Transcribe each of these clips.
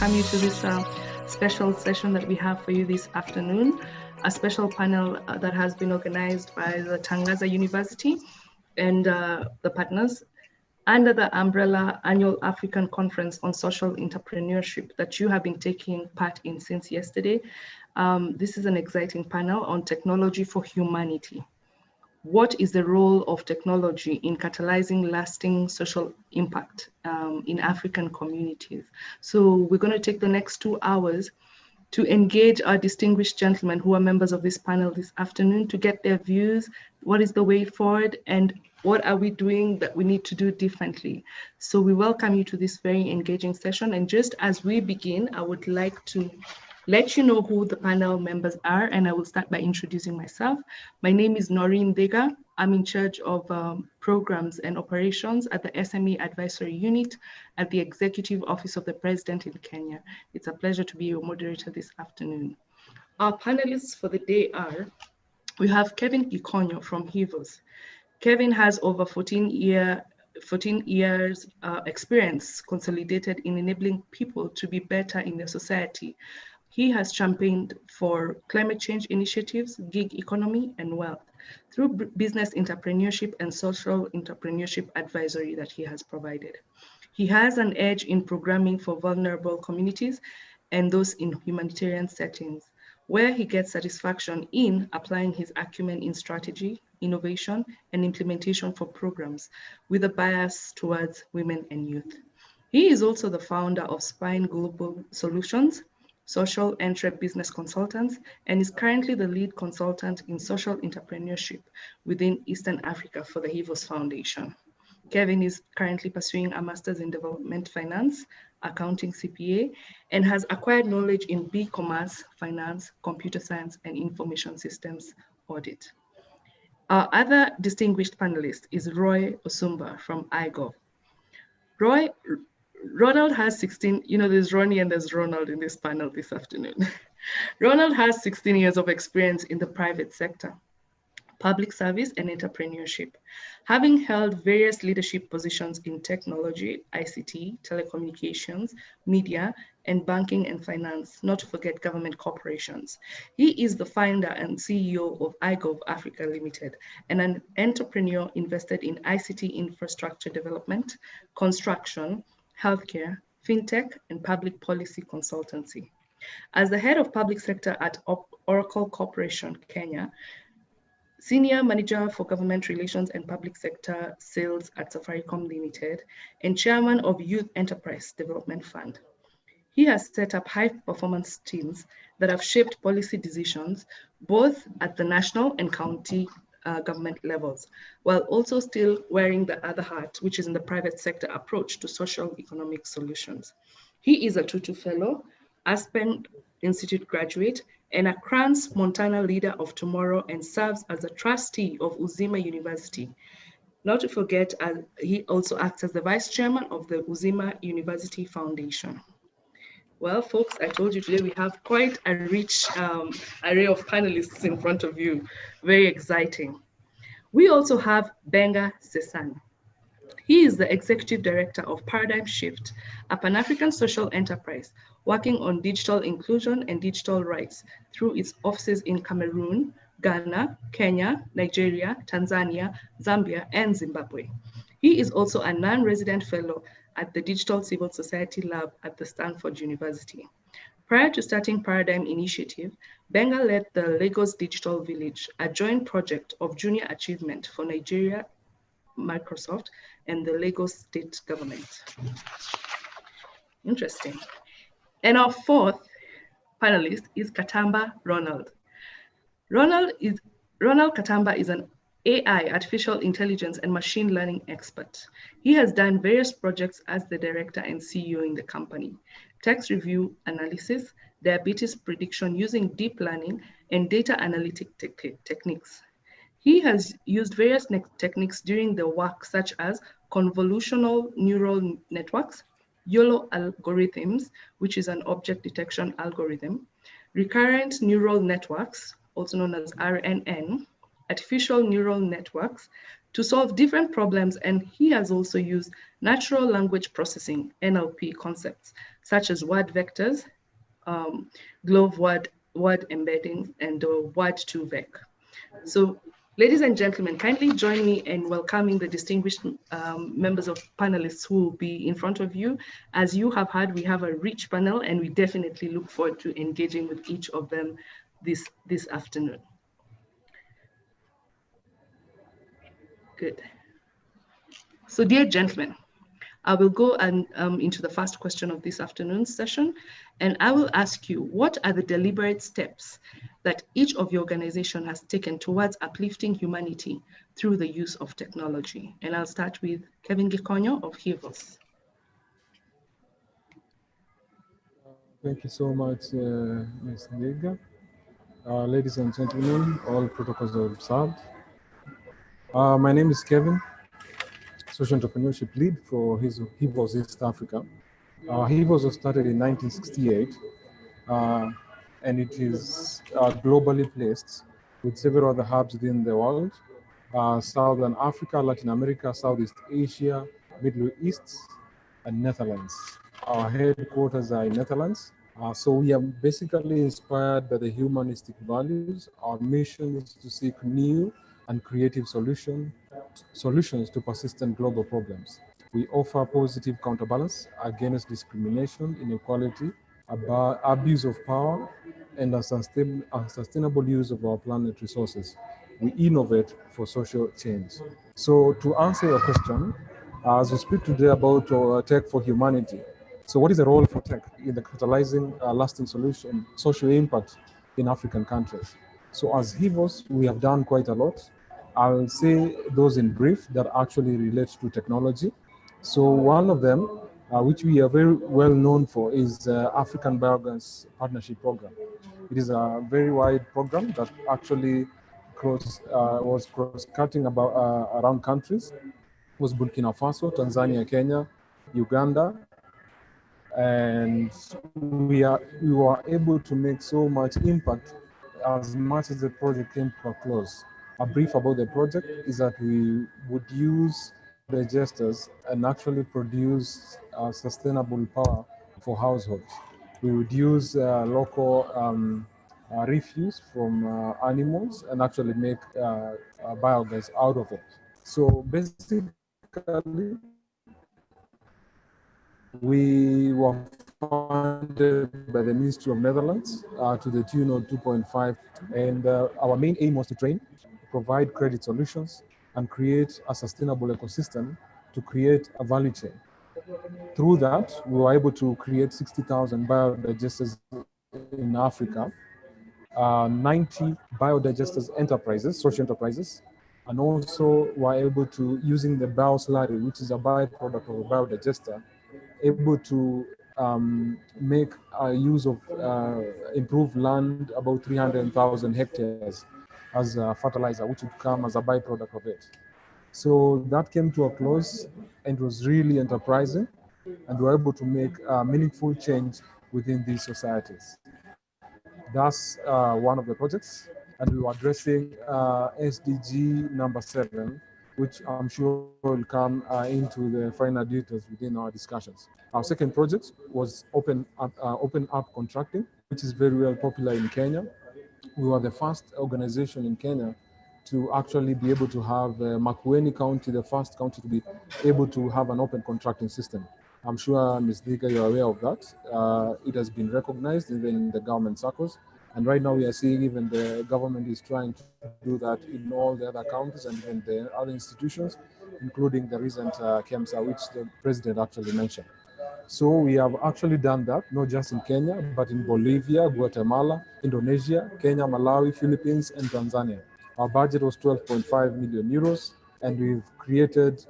welcome you to this special session that we have for you this afternoon, a special panel that has been organized by the Tangaza University and the partners under the umbrella Annual African Conference on Social Entrepreneurship that you have been taking part in since yesterday. This is an exciting panel on technology for humanity. What is the role of technology in catalyzing lasting social impact in African communities? So we're going to take the next 2 hours to engage our distinguished gentlemen who are members of this panel this afternoon to get their views, what is the way forward, and what are we doing that we need to do differently. So we welcome you to this very engaging session. And just as we begin, I would like to let you know who the panel members are, and I will start by introducing myself. My name is Noreen Dega. I'm in charge of programs and operations at the SME Advisory Unit at the Executive Office of the President in Kenya. It's a pleasure to be your moderator this afternoon. Our panelists for the day are, we have Kevin Gikonyo from HIVOS. Kevin has over 14 years experience consolidated in enabling people to be better in their society. He has championed for climate change initiatives, gig economy, and wealth through business entrepreneurship and social entrepreneurship advisory that he has provided. He has an edge in programming for vulnerable communities and those in humanitarian settings, where he gets satisfaction in applying his acumen in strategy, innovation, and implementation for programs with a bias towards women and youth. He is also the founder of Spine Global Solutions, social business consultants, and is currently the lead consultant in social entrepreneurship within Eastern Africa for the HIVOS Foundation. Kevin is currently pursuing a master's in development finance, accounting CPA, and has acquired knowledge in B-commerce, finance, computer science, and information systems audit. Our other distinguished panelist is Roy Osumba from IGOV. Ronald has 16, there's Ronnie and there's Ronald in this panel this afternoon. Ronald has 16 years of experience in the private sector, public service, and entrepreneurship, having held various leadership positions in technology, ICT, telecommunications, media, and banking and finance, not to forget government corporations. He is the founder and CEO of IGOV Africa Limited, and an entrepreneur invested in ICT infrastructure development, construction, healthcare, fintech, and public policy consultancy. As the head of public sector at Oracle Corporation, Kenya, Senior Manager for Government Relations and Public Sector Sales at Safaricom Limited, and Chairman of Youth Enterprise Development Fund. He has set up high-performance teams that have shaped policy decisions, both at the national and county government levels, while also still wearing the other hat, which is in the private sector approach to social economic solutions. He is a Tutu Fellow, Aspen Institute graduate, and a Crans Montana Leader of Tomorrow, and serves as a trustee of Uzima University. Not to forget, he also acts as the vice chairman of the Uzima University Foundation. Well, folks, I told you today we have quite a rich array of panelists in front of you. Very exciting. We also have Benga Sesan. He is the executive director of Paradigm Shift, a Pan-African social enterprise working on digital inclusion and digital rights through its offices in Cameroon, Ghana, Kenya, Nigeria, Tanzania, Zambia, and Zimbabwe. He is also a non-resident fellow at the Digital Civil Society Lab at the Stanford University. Prior to starting Paradigm Initiative, Benga led the Lagos Digital Village, a joint project of junior achievement for Nigeria, Microsoft, and the Lagos state government. Interesting. And our fourth panelist is Katamba Ronald. Ronald Katamba is an AI, artificial intelligence, and machine learning expert. He has done various projects as the director and CEO in the company: text review analysis, diabetes prediction using deep learning, and data analytic techniques. He has used various techniques during the work, such as convolutional neural networks, YOLO algorithms, which is an object detection algorithm, recurrent neural networks, also known as RNN, artificial neural networks to solve different problems, and he has also used natural language processing, NLP concepts, such as word vectors, glove word embeddings, and word2vec. So, ladies and gentlemen, kindly join me in welcoming the distinguished members of panelists who will be in front of you. As you have heard, we have a rich panel, and we definitely look forward to engaging with each of them this afternoon. Good. So, dear gentlemen, I will go into the first question of this afternoon's session, and I will ask you, what are the deliberate steps that each of your organization has taken towards uplifting humanity through the use of technology? And I'll start with Kevin Gikonyo of HIVOS. Thank you so much, Ms. Ndiga. Ladies and gentlemen, all protocols are observed. My name is Kevin, Social Entrepreneurship Lead for HIVOS East Africa. HIVOS was started in 1968, and it is globally placed with several other hubs within the world, Southern Africa, Latin America, Southeast Asia, Middle East, and Netherlands. Our headquarters are in Netherlands. So we are basically inspired by the humanistic values. Our mission is to seek new and creative solutions to persistent global problems. We offer positive counterbalance against discrimination, inequality, abuse of power, and unsustainable use of our planet resources. We innovate for social change. So to answer your question, as we speak today about tech for humanity, so what is the role for tech in the catalyzing lasting solution, social impact in African countries? So as HIVOS, we have done quite a lot. I'll say those in brief that actually relate to technology. So one of them, which we are very well known for, is African Biogas Partnership Program. It is a very wide program that actually was cross-cutting around countries. It was Burkina Faso, Tanzania, Kenya, Uganda, and we were able to make so much impact as much as the project came to a close. A brief about the project is that we would use digesters and actually produce sustainable power for households. We would use local refuse from animals and actually make biogas out of it. So basically, we were funded by the Ministry of Netherlands to the tune of 2.5. And our main aim was to train, provide credit solutions, and create a sustainable ecosystem to create a value chain. Through that, we were able to create 60,000 biodigesters in Africa, 90 biodigesters enterprises, social enterprises, and also were able to, using the bioslurry, which is a byproduct of a biodigester, able to make use of improved land, about 300,000 hectares, as a fertilizer, which would come as a byproduct of it. So that came to a close, and it was really enterprising, and we were able to make meaningful change within these societies. That's one of the projects, and we were addressing SDG number 7, which I'm sure will come into the finer details within our discussions. Our second project was open up contracting, which is very well popular in Kenya. We were the first organization in Kenya to actually be able to have Makueni County, the first county to be able to have an open contracting system. I'm sure, Ms. Dika, you're aware of that. It has been recognized even in the government circles. And right now we are seeing even the government is trying to do that in all the other counties and even the other institutions, including the recent KEMSA, which the president actually mentioned. So we have actually done that, not just in Kenya, but in Bolivia, Guatemala, Indonesia, Kenya, Malawi, Philippines, and Tanzania. Our budget was 12.5 million euros, and we've created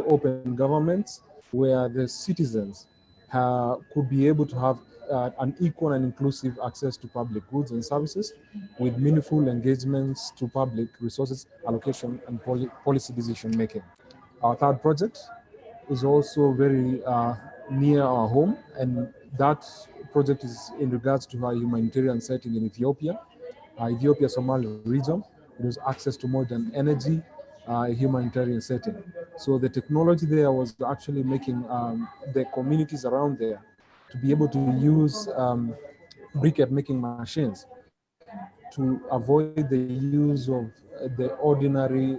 open governments where the citizens could be able to have an equal and inclusive access to public goods and services with meaningful engagements to public resources allocation and policy decision making. Our third project is also very near our home, and that project is in regards to our humanitarian setting in Ethiopia. Ethiopia Somali region. It was access to modern energy, a humanitarian setting. So the technology there was actually making the communities around there to be able to use briquette making machines to avoid the use of the ordinary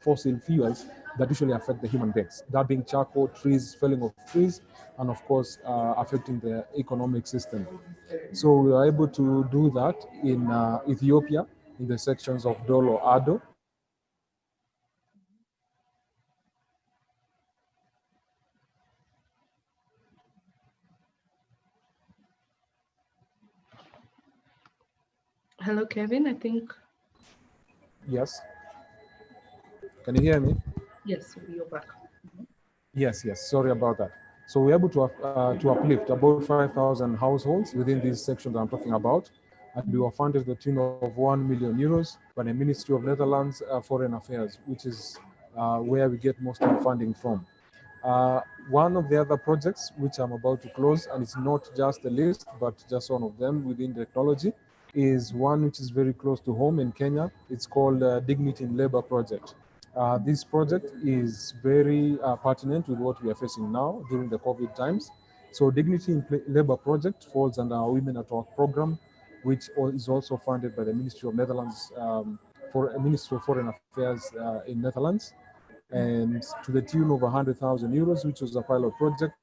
fossil fuels that usually affect the human beings. That being charcoal, trees, felling of trees, and of course affecting the economic system. So we were able to do that in Ethiopia, in the sections of Dolo Ado. Hello, Kevin, I think. Yes. Can you hear me? Yes, you're back. Yes, yes. Sorry about that. So we're able to uplift about 5,000 households within these sections I'm talking about, and we were funded to the tune of 1 million euros by the Ministry of Netherlands Foreign Affairs, which is where we get most of the funding from. One of the other projects which I'm about to close, and it's not just a list, but just one of them within technology, is one which is very close to home in Kenya. It's called Dignity in Labor Project. This project is very pertinent with what we are facing now during the COVID times. So Dignity in Labor Project falls under our Women at Work program, which is also funded by the Ministry of Netherlands, for Ministry of Foreign Affairs in Netherlands, and to the tune of 100,000 euros, which was a pilot project.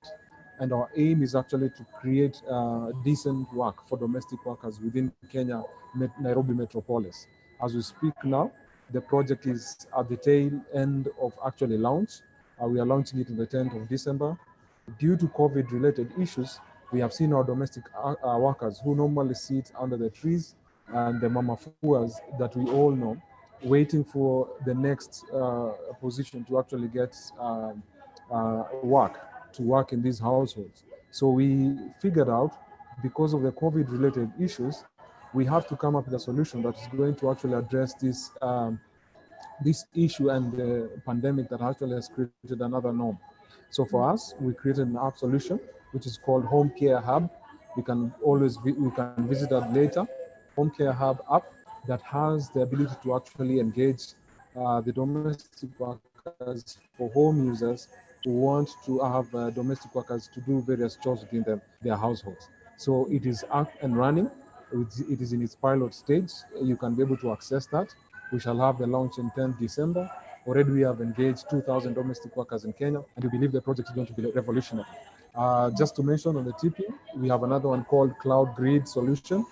And our aim is actually to create decent work for domestic workers within Kenya, Nairobi metropolis. As we speak now, the project is at the tail end of actually launch. We are launching it on the 10th of December. Due to COVID-related issues, we have seen our domestic workers who normally sit under the trees and the mama fuas that we all know, waiting for the next position to actually get work in these households. So we figured out, because of the COVID-related issues, we have to come up with a solution that is going to actually address this issue and the pandemic that actually has created another norm. So for us, we created an app solution, which is called Home Care Hub. You can visit that later. Home Care Hub app that has the ability to actually engage the domestic workers for home users who want to have domestic workers to do various chores within their households. So it is up and running. It is in its pilot stage. You can be able to access that. We shall have the launch in 10th December. Already we have engaged 2,000 domestic workers in Kenya, and we believe the project is going to be revolutionary. Just to mention on the tipping, we have another one called Cloud Grid Solution.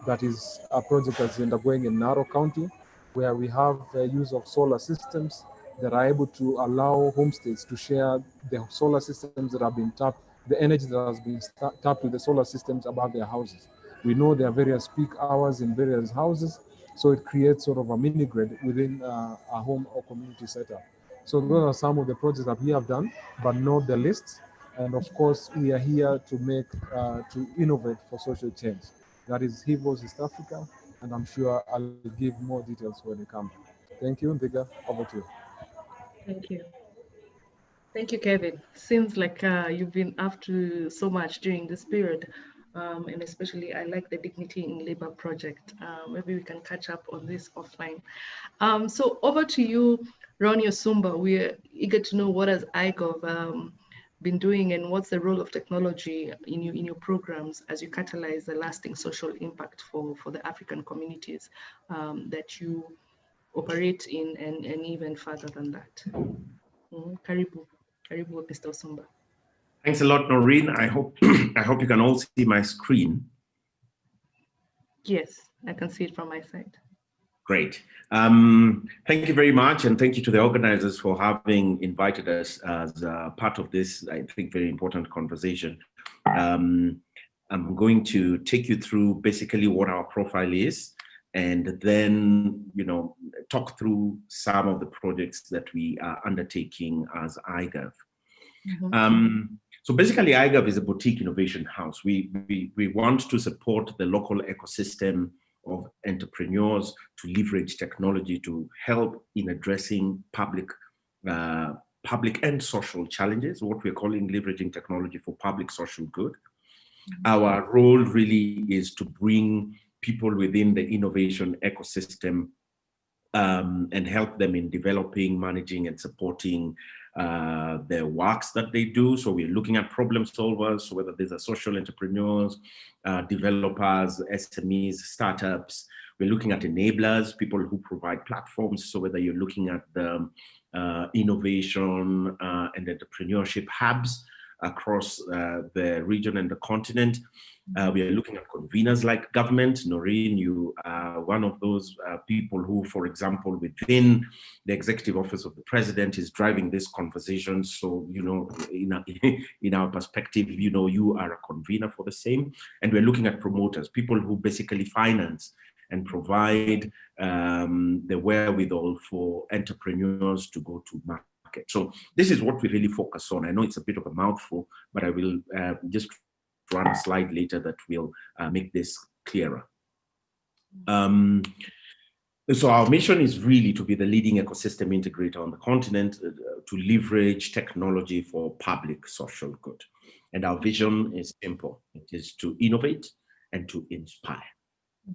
That is a project that's undergoing in Narok County, where we have the use of solar systems that are able to allow homestays to share the solar systems that have been tapped, the energy that has been tapped with the solar systems above their houses. We know there are various peak hours in various houses, so it creates sort of a mini grid within a home or community setup. So those are some of the projects that we have done, but not the list. And of course, we are here to to innovate for social change. That is HIVOS East Africa, and I'm sure I'll give more details when they come. Thank you, Ndiga. Over to you. Thank you. Thank you, Kevin. Seems like you've been up to so much during this period. And especially, I like the Dignity in Labor project. Maybe we can catch up on this offline. So over to you, Ronnie Osumba. We're eager to know, what has IGOV been doing, and what's the role of technology in your programs as you catalyze the lasting social impact for the African communities that you operate in, and even further than that. Karibu, Mr. Osumba. Thanks a lot, Noreen. I hope I hope you can all see my screen. Yes, I can see it from my side. Great. Thank you very much, and thank you to the organizers for having invited us as part of this, I think, very important conversation. I'm going to take you through basically what our profile is, and then, talk through some of the projects that we are undertaking as IGOV. So basically, IGOV is a boutique innovation house. We want to support the local ecosystem of entrepreneurs to leverage technology to help in addressing public and social challenges, what we're calling leveraging technology for public social good. Our role really is to bring people within the innovation ecosystem and help them in developing, managing, and supporting their works that they do. So we're looking at problem solvers, so whether these are social entrepreneurs, developers, SMEs, startups. We're looking at enablers, people who provide platforms. So whether you're looking at the innovation and entrepreneurship hubs across the region and the continent. We are looking at conveners like government. Noreen, you are one of those people who, for example, within the executive office of the president is driving this conversation. So, you know, in our perspective, you know, you are a convener for the same. And we're looking at promoters, people who basically finance and provide the wherewithal for entrepreneurs to go to market. So this is what we really focus on. I know it's a bit of a mouthful, but I will just run a slide later that will make this clearer. So our mission is really to be the leading ecosystem integrator on the continent, to leverage technology for public social good. And our vision is simple. It is to innovate and to inspire.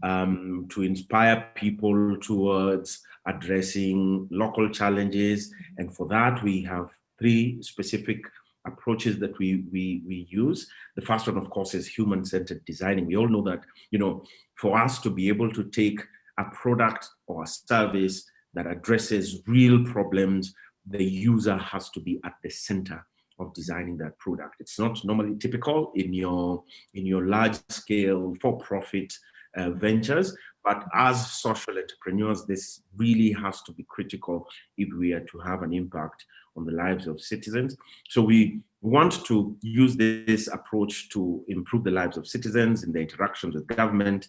To inspire people towards addressing local challenges. And for that, we have 3 specific approaches that we use. The first one, of course, is human-centered designing. We all know that, you know, for us to be able to take a product or a service that addresses real problems, the user has to be at the center of designing that product. It's not normally typical in your large-scale for-profit ventures, but as social entrepreneurs, this really has to be critical if we are to have an impact on the lives of citizens. So we want to use this approach to improve the lives of citizens in their interactions with government,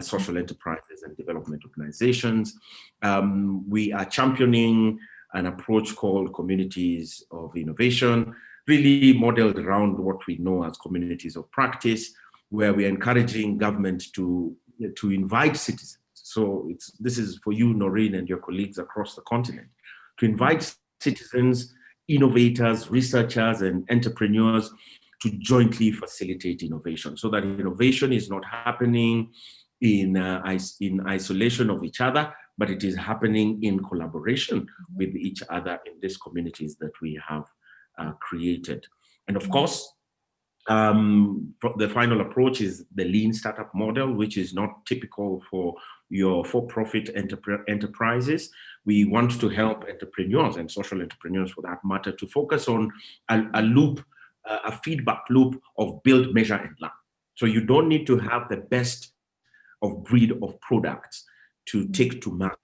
social enterprises, and development organizations. We are championing an approach called communities of innovation, really modeled around what we know as communities of practice, where we're encouraging government to invite citizens. So this is for you, Noreen, and your colleagues across the continent, to invite citizens, innovators, researchers, and entrepreneurs to jointly facilitate innovation, so that innovation is not happening in isolation of each other, but it is happening in collaboration with each other in these communities that we have created. And of course, the final approach is the lean startup model, which is not typical for your for-profit enterprises. We want to help entrepreneurs and social entrepreneurs, for that matter, to focus on a feedback loop of build, measure, and learn. So you don't need to have the best of breed of products to take to market.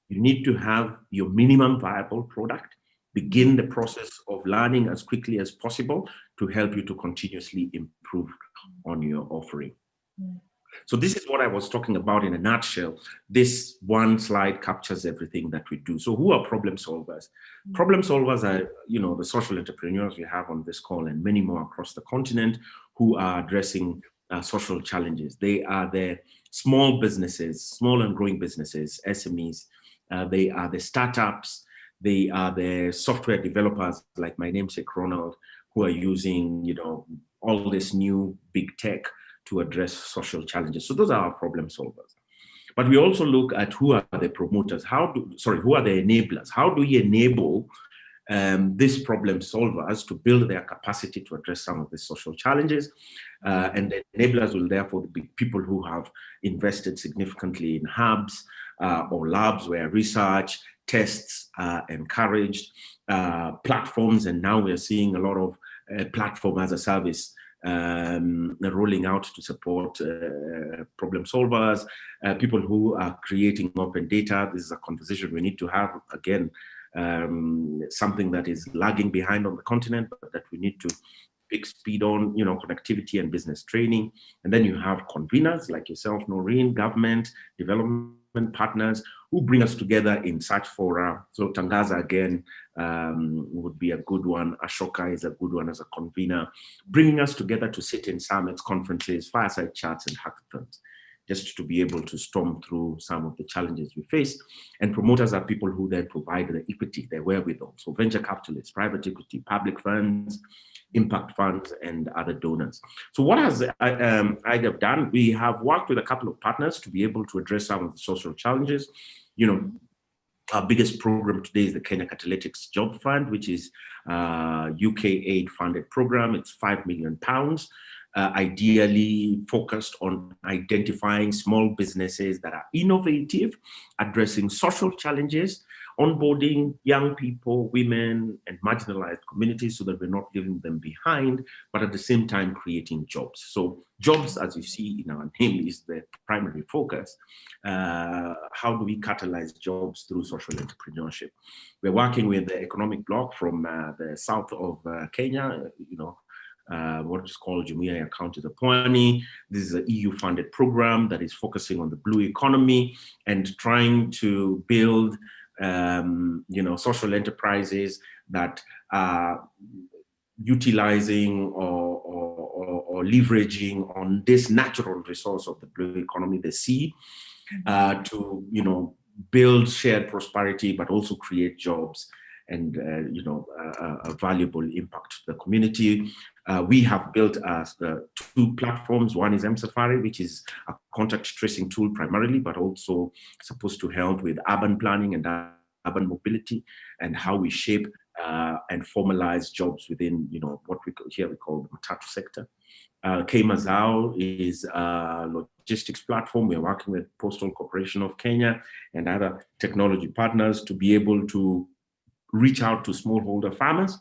You need to have your minimum viable product, begin the process of learning as quickly as possible to help you to continuously improve on your offering. So this is what I was talking about in a nutshell. This one slide captures everything that we do. So who are problem solvers? Problem solvers are, the social entrepreneurs we have on this call and many more across the continent who are addressing social challenges. They are the small businesses, small and growing businesses, SMEs. They are the startups. They are the software developers like my namesake Ronald, who are using, all this new big tech to address social challenges. So those are our problem solvers. But we also look at who are the promoters, who are the enablers? How do we enable these problem solvers to build their capacity to address some of the social challenges? And the enablers will therefore be people who have invested significantly in hubs or labs where research, tests are encouraged, platforms, and now we're seeing a lot of platform as a service rolling out to support problem solvers, people who are creating open data. This is a conversation we need to have, again, something that is lagging behind on the continent, but that we need to pick speed on, connectivity and business training. And then you have conveners like yourself, Noreen, government, development partners who bring us together in such fora. So Tangaza, again, would be a good one. Ashoka is a good one as a convener, bringing us together to sit in summits, conferences, fireside chats, and hackathons, just to be able to storm through some of the challenges we face. And promoters are people who then provide the equity, the wherewithal. So venture capitalists, private equity, public funds, impact funds and other donors. So what has IDEF done? We have worked with a couple of partners to be able to address some of the social challenges. Our biggest program today is the Kenya Catalytics Job Fund, which is a UK aid funded program. It's £5 million, ideally focused on identifying small businesses that are innovative, addressing social challenges, onboarding young people, women, and marginalized communities so that we're not leaving them behind, but at the same time creating jobs. So jobs, as you see in our name, is the primary focus. How do we catalyze jobs through social entrepreneurship? We're working with the economic bloc from the south of Kenya, what is called Jumuiya ya County the Pwani. This is an EU-funded program that is focusing on the blue economy and trying to build social enterprises that are utilizing or leveraging on this natural resource of the blue economy, the sea, to build shared prosperity, but also create jobs and a valuable impact to the community. We have built two platforms. One is M-Safari, which is a contact tracing tool primarily, but also supposed to help with urban planning and urban mobility and how we shape and formalize jobs within what we call the matatu sector. K-Mazao is a logistics platform. We're working with Postal Corporation of Kenya and other technology partners to be able to reach out to smallholder farmers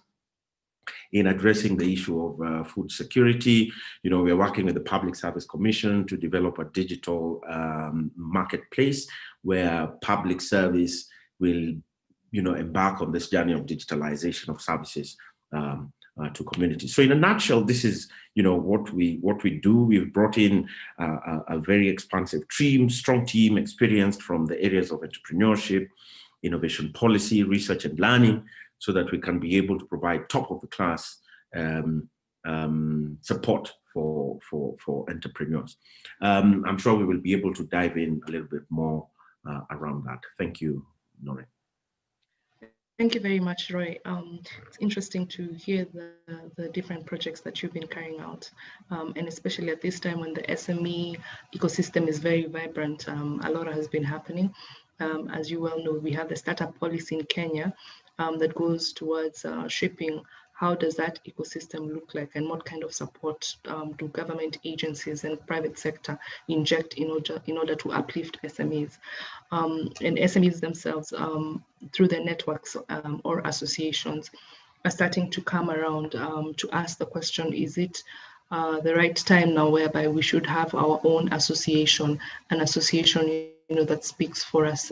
in addressing the issue of food security. We're working with the Public Service Commission to develop a digital marketplace where public service will, embark on this journey of digitalization of services to communities. So in a nutshell, this is, what we do. We've brought in a very expansive team, strong team, experienced from the areas of entrepreneurship, innovation policy, research and learning, so that we can be able to provide top of the class support for entrepreneurs. I'm sure we will be able to dive in a little bit more around that. Thank you, Noreen. Thank you very much, Roy. It's interesting to hear the different projects that you've been carrying out, and especially at this time when the SME ecosystem is very vibrant. A lot has been happening. As you well know, we have the startup policy in Kenya that goes towards shaping how does that ecosystem look like and what kind of support do government agencies and private sector inject in order to uplift SMEs. And SMEs themselves, through their networks or associations, are starting to come around to ask the question, is it the right time now whereby we should have our own association, an association that speaks for us,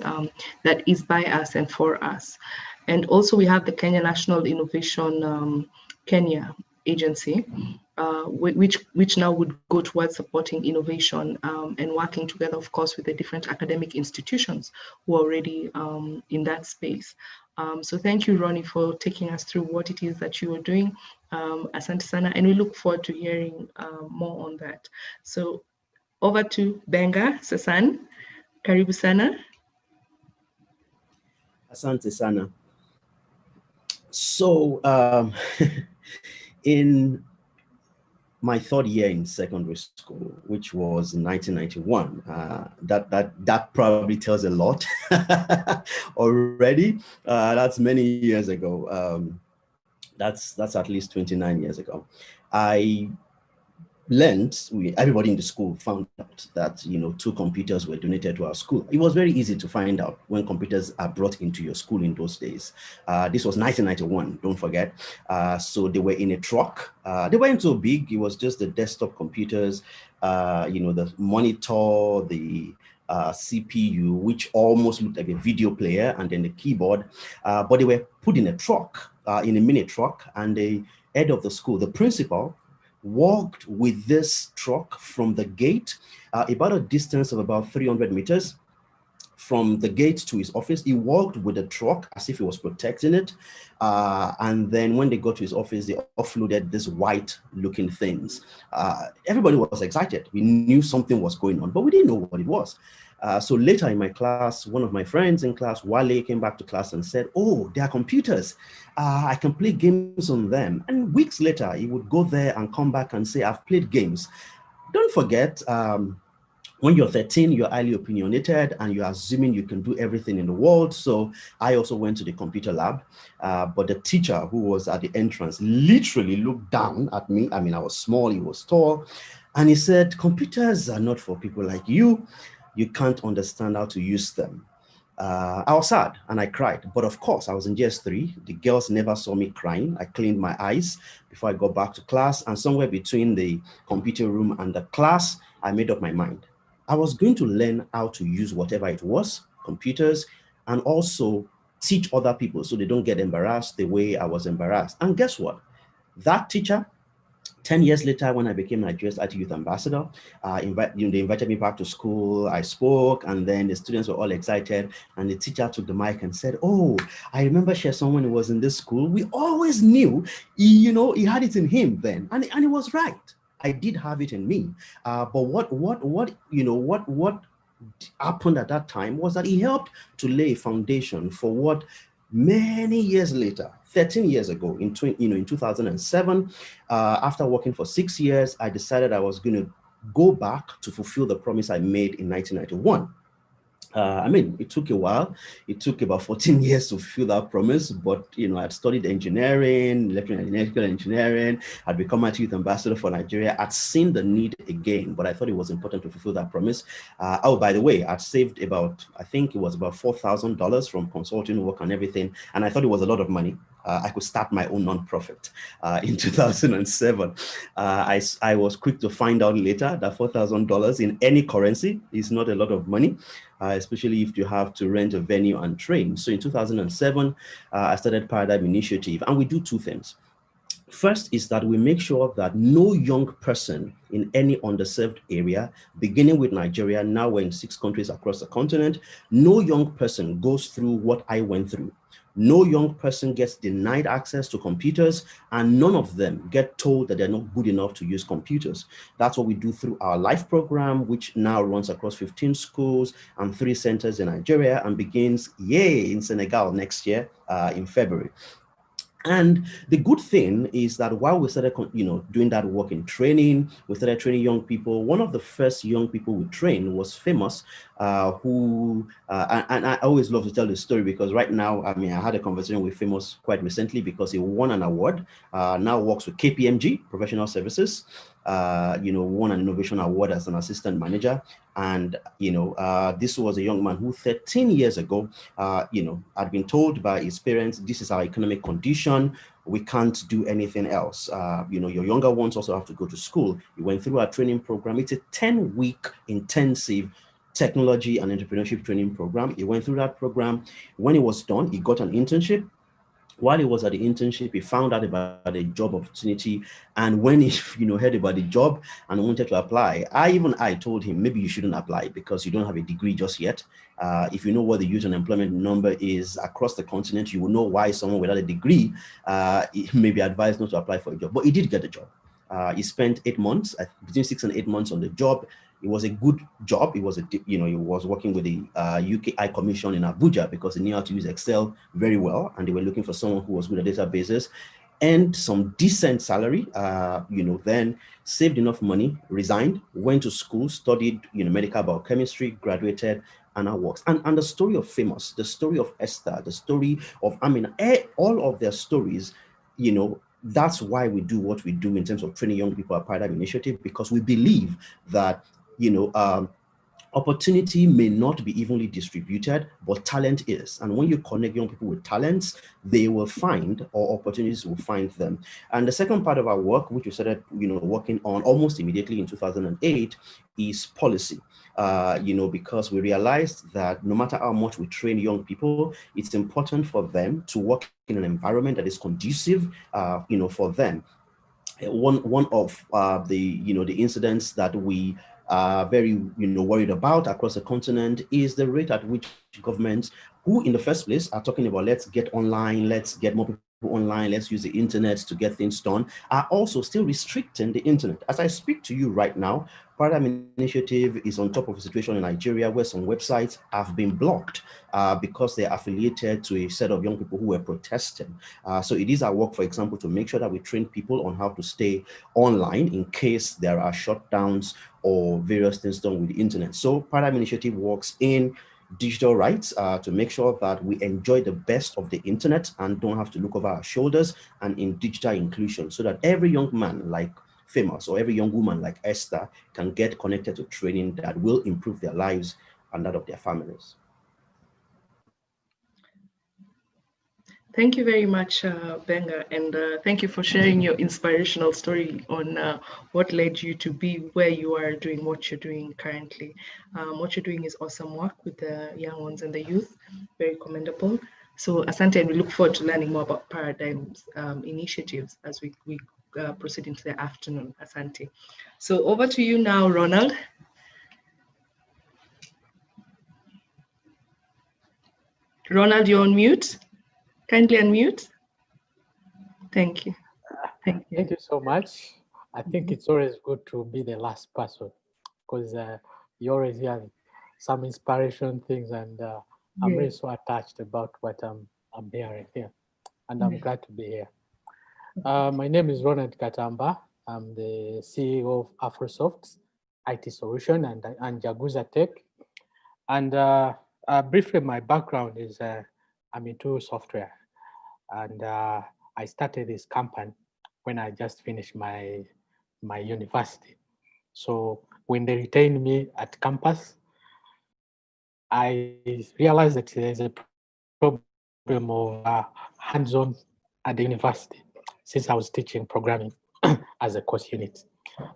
that is by us and for us. And also we have the Kenya National Innovation Kenya Agency, which now would go towards supporting innovation and working together, of course, with the different academic institutions who are already in that space. So thank you, Ronnie, for taking us through what it is that you are doing. Asante sana, and we look forward to hearing more on that. So over to Benga Sasan. Karibu sana. Asante sana. So in my third year in secondary school, which was in 1991, that probably tells a lot already. That's many years ago. That's at least 29 years ago. I learned, everybody in the school found out that 2 computers were donated to our school. It was very easy to find out when computers are brought into your school in those days. This was 1991, don't forget. So they were in a truck. They weren't so big. It was just the desktop computers, the monitor, the CPU, which almost looked like a video player, and then the keyboard. But they were put in a truck, in a mini truck, and the head of the school, the principal, walked with this truck from the gate, about a distance of about 300 meters from the gate to his office. He walked with the truck as if he was protecting it. And then when they got to his office, they offloaded these white looking things. Everybody was excited. We knew something was going on, but we didn't know what it was. So later in my class, one of my friends in class, Wale, came back to class and said, oh, there are computers. I can play games on them. And weeks later, he would go there and come back and say, I've played games. Don't forget, when you're 13, you're highly opinionated and you're assuming you can do everything in the world. So I also went to the computer lab, but the teacher who was at the entrance literally looked down at me. I mean, I was small, he was tall. And he said, computers are not for people like you. You can't understand how to use them. I was sad and I cried, but of course I was in GS3. The girls never saw me crying. I cleaned my eyes before I got back to class, and somewhere between the computer room and the class, I made up my mind. I was going to learn how to use whatever it was, computers, and also teach other people so they don't get embarrassed the way I was embarrassed. And guess what? That teacher, 10 years later, when I became Nigeria's IT Youth Ambassador, they invited me back to school. I spoke, and then the students were all excited. And the teacher took the mic and said, oh, I remember someone who was in this school. We always knew, he had it in him then. And he was right. I did have it in me. But what happened at that time was that he helped to lay a foundation for what many years later, 13 years ago, in 2007, after working for 6 years, I decided I was going to go back to fulfill the promise I made in 1991. I mean, it took a while. It took about 14 years to fulfill that promise, but, I'd studied engineering, electrical engineering. I'd become a youth ambassador for Nigeria. I'd seen the need again, but I thought it was important to fulfill that promise. Oh, by the way, I'd saved I think it was about $4,000 from consulting work and everything. And I thought it was a lot of money. I could start my own nonprofit in 2007. I was quick to find out later that $4,000 in any currency is not a lot of money. Especially if you have to rent a venue and train. So in 2007, I started Paradigm Initiative, and we do two things. First is that we make sure that no young person in any underserved area, beginning with Nigeria, now we're in 6 countries across the continent, no young person goes through what I went through. No young person gets denied access to computers, and none of them get told that they're not good enough to use computers. That's what we do through our LIFE program, which now runs across 15 schools and 3 centers in Nigeria, and begins, in Senegal next year in February. And the good thing is that while we started, doing that work in training, we started training young people. One of the first young people we trained was Famous, and I always love to tell this story because right now, I had a conversation with Famous quite recently because he won an award, now works with KPMG, Professional Services, won an innovation award as an assistant manager. And, this was a young man who 13 years ago, had been told by his parents, this is our economic condition. We can't do anything else. Your younger ones also have to go to school. He went through our training program. It's a 10-week intensive technology and entrepreneurship training program. He went through that program. When he was done, he got an internship. While he was at the internship, he found out about a job opportunity. And when he heard about the job and wanted to apply, I told him, maybe you shouldn't apply because you don't have a degree just yet. If you know what the youth unemployment number is across the continent, you will know why someone without a degree may be advised not to apply for a job. But he did get the job. He spent 8 months, between 6 and 8 months on the job. It was a good job. It was he was working with the UK High Commission in Abuja because he knew how to use Excel very well, and they were looking for someone who was good at databases and some decent salary. Then saved enough money, resigned, went to school, studied medical biochemistry, graduated, and now works. And the story of Famous, the story of Esther, the story of all of their stories, that's why we do what we do in terms of training young people at Paradigm Initiative, because we believe that opportunity may not be evenly distributed, but talent is. And when you connect young people with talents, they will find, or opportunities will find them. And the second part of our work, which we started, working on almost immediately in 2008, is policy. Because we realized that no matter how much we train young people, it's important for them to work in an environment that is conducive, for them. One of the incidents that we are very worried about across the continent is the rate at which governments, who in the first place are talking about let's get online, let's get more people online, let's use the internet to get things done, are also still restricting the internet. As I speak to you right now, Paradigm Initiative is on top of a situation in Nigeria where some websites have been blocked because they're affiliated to a set of young people who were protesting. So it is our work, for example, to make sure that we train people on how to stay online in case there are shutdowns or various things done with the internet. So Paradigm Initiative works in digital rights to make sure that we enjoy the best of the internet and don't have to look over our shoulders, and in digital inclusion so that every young man like Famous or every young woman like Esther can get connected to training that will improve their lives and that of their families. Thank you very much, Benga, and thank you for sharing your inspirational story on what led you to be where you are doing what you're doing currently. What you're doing is awesome work with the young ones and the youth, very commendable. So Asante, and we look forward to learning more about Paradigm's initiatives as we proceed into the afternoon, Asante. So over to you now, Ronald. Ronald, you're on mute. Kindly unmute. Thank you. Thank you. Thank you so much. I think it's always good to be the last person because you always hear some inspiration things, and I'm really so attached about what I'm hearing here, and I'm glad to be here. My name is Ronald Katamba. I'm the CEO of AACOSE IT Solution and Jaguza Tech. And briefly, my background is I'm into software, and I started this company when I just finished my university. So when they retained me at campus, I realized that there's a problem of hands-on at the university since I was teaching programming as a course unit.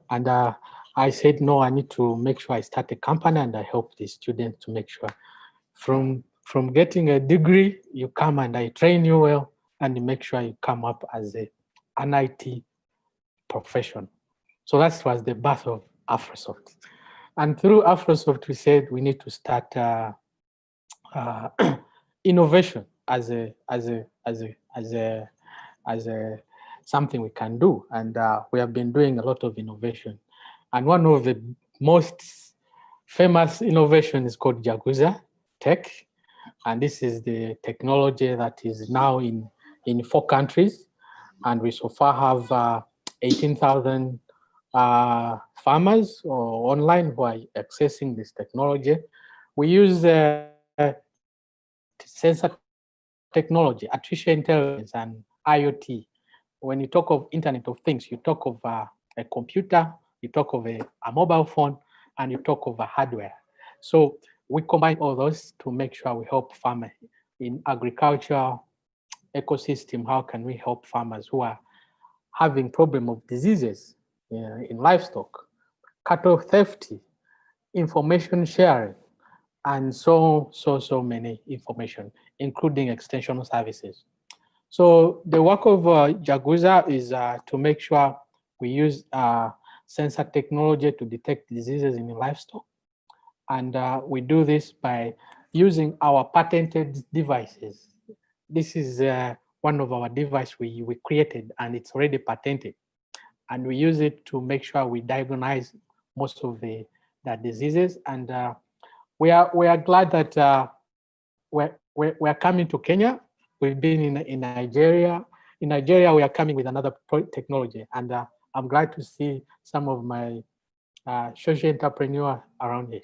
And I said, no, I need to make sure I start a company and I help the students to make sure from getting a degree, you come and I train you well and you make sure you come up as an IT profession. So that was the birth of AACOSE. And through AACOSE, we said we need to start innovation as something we can do, and we have been doing a lot of innovation. And one of the most famous innovations is called Jaguza Tech, and this is the technology that is now in 4 countries, and we so far have 18,000 farmers or online who are accessing this technology. We use sensor technology, artificial intelligence, and IoT. When you talk of Internet of Things, you talk of a computer, you talk of a mobile phone, and you talk of a hardware. So we combine all those to make sure we help farmers in agriculture ecosystem. How can we help farmers who are having problem of diseases in livestock, cattle theft, information sharing, and so many information, including extension services. So the work of Jaguza is to make sure we use sensor technology to detect diseases in livestock. And we do this by using our patented devices. This is one of our devices we created, and it's already patented. And we use it to make sure we diagnose most of the diseases. And we are glad that we're coming to Kenya. We've been in Nigeria. In Nigeria, we are coming with another technology, and I'm glad to see some of my social entrepreneurs around here.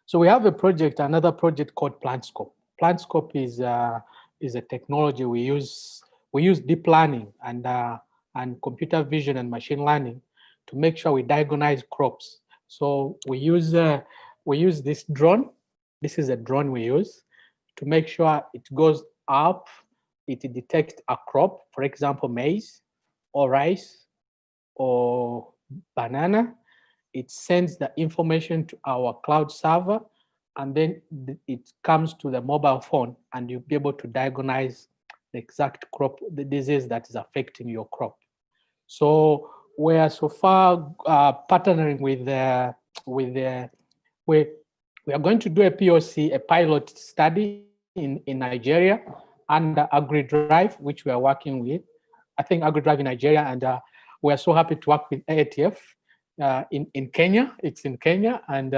So we have a project, another project called PlantScope. PlantScope is a technology we use deep learning and computer vision and machine learning to make sure we diagnose crops. So we use this drone. This is a drone we use to make sure it goes up, it detects a crop, for example, maize or rice or banana. It sends the information to our cloud server, and then it comes to the mobile phone, and you'll be able to diagnose the exact crop, the disease that is affecting your crop. So we are so far partnering we are going to do a POC, a pilot study in Nigeria, and AgriDrive, which we are working with. I think AgriDrive in Nigeria, and we are so happy to work with AATF in Kenya. It's in Kenya, and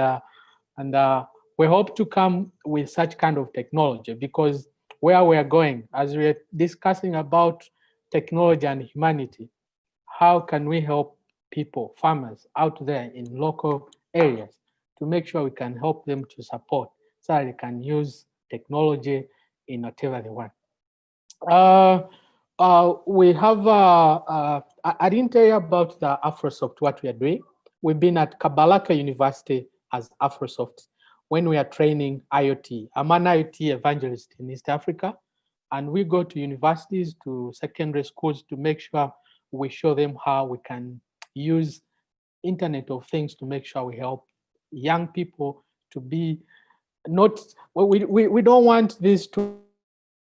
we hope to come with such kind of technology, because where we are going, as we are discussing about technology and humanity, how can we help people, farmers out there in local areas, to make sure we can help them to support so that they can use technology in whatever they want. We have, I didn't tell you about the AfroSoft, what we are doing. We've been at Kabalaka University as AfroSoft when we are training IoT. I'm an IoT evangelist in East Africa, and we go to universities, to secondary schools, to make sure we show them how we can use Internet of Things to make sure we help young people to be not, well, we don't want this to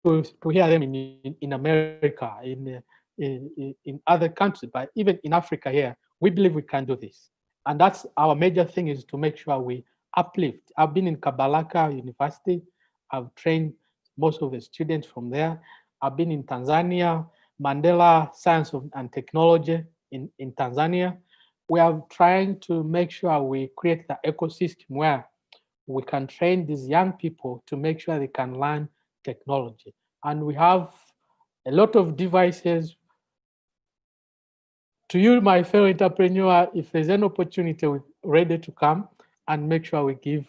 hear them in America, in other countries, but even in Africa here, we believe we can do this. And that's our major thing, is to make sure we uplift. I've been in Kabalaka University. I've trained most of the students from there. I've been in Tanzania, Mandela Science and Technology in Tanzania. We are trying to make sure we create the ecosystem where we can train these young people to make sure they can learn technology. And we have a lot of devices. To you, my fellow entrepreneur, if there's an opportunity, we're ready to come and make sure we give,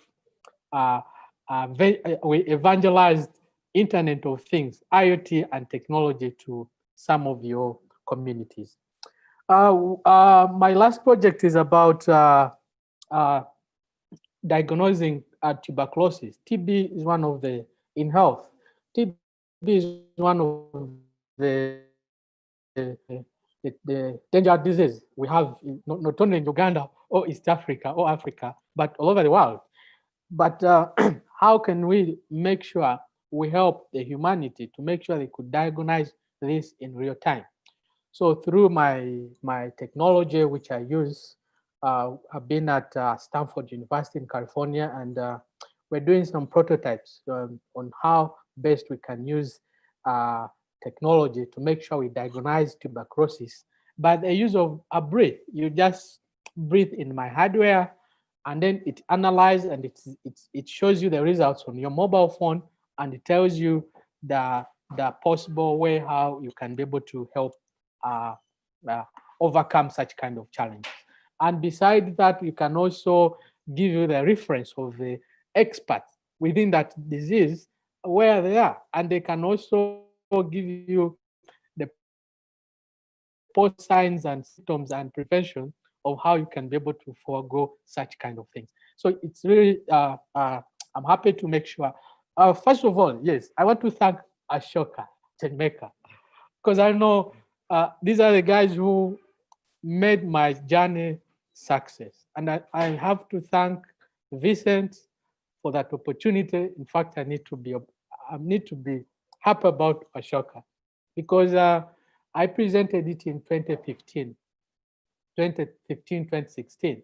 we evangelize Internet of Things, IoT and technology to some of your communities. My last project is about diagnosing tuberculosis. TB is one of the, in health, TB is one of the dangerous disease we have, not only in Uganda or East Africa or Africa, but all over the world. But how can we make sure we help the humanity to make sure they could diagnose this in real time? So through my technology, which I use, I've been at Stanford University in California, and we're doing some prototypes on how best we can use technology to make sure we diagnose tuberculosis by the use of a breath. You just breathe in my hardware, and then it analyzes, and it shows you the results on your mobile phone, and it tells you the possible way how you can be able to help overcome such kind of challenges. And besides that, we can also give you the reference of the experts within that disease, where they are, and they can also give you the post signs and symptoms and prevention of how you can be able to forego such kind of things. So it's really, I'm happy to make sure. First of all, yes, I want to thank Ashoka Chenmeka, because I know these are the guys who made my journey success. And I have to thank Vincent for that opportunity. In fact, I need to be happy about Ashoka, because I presented it in 2015, 2016.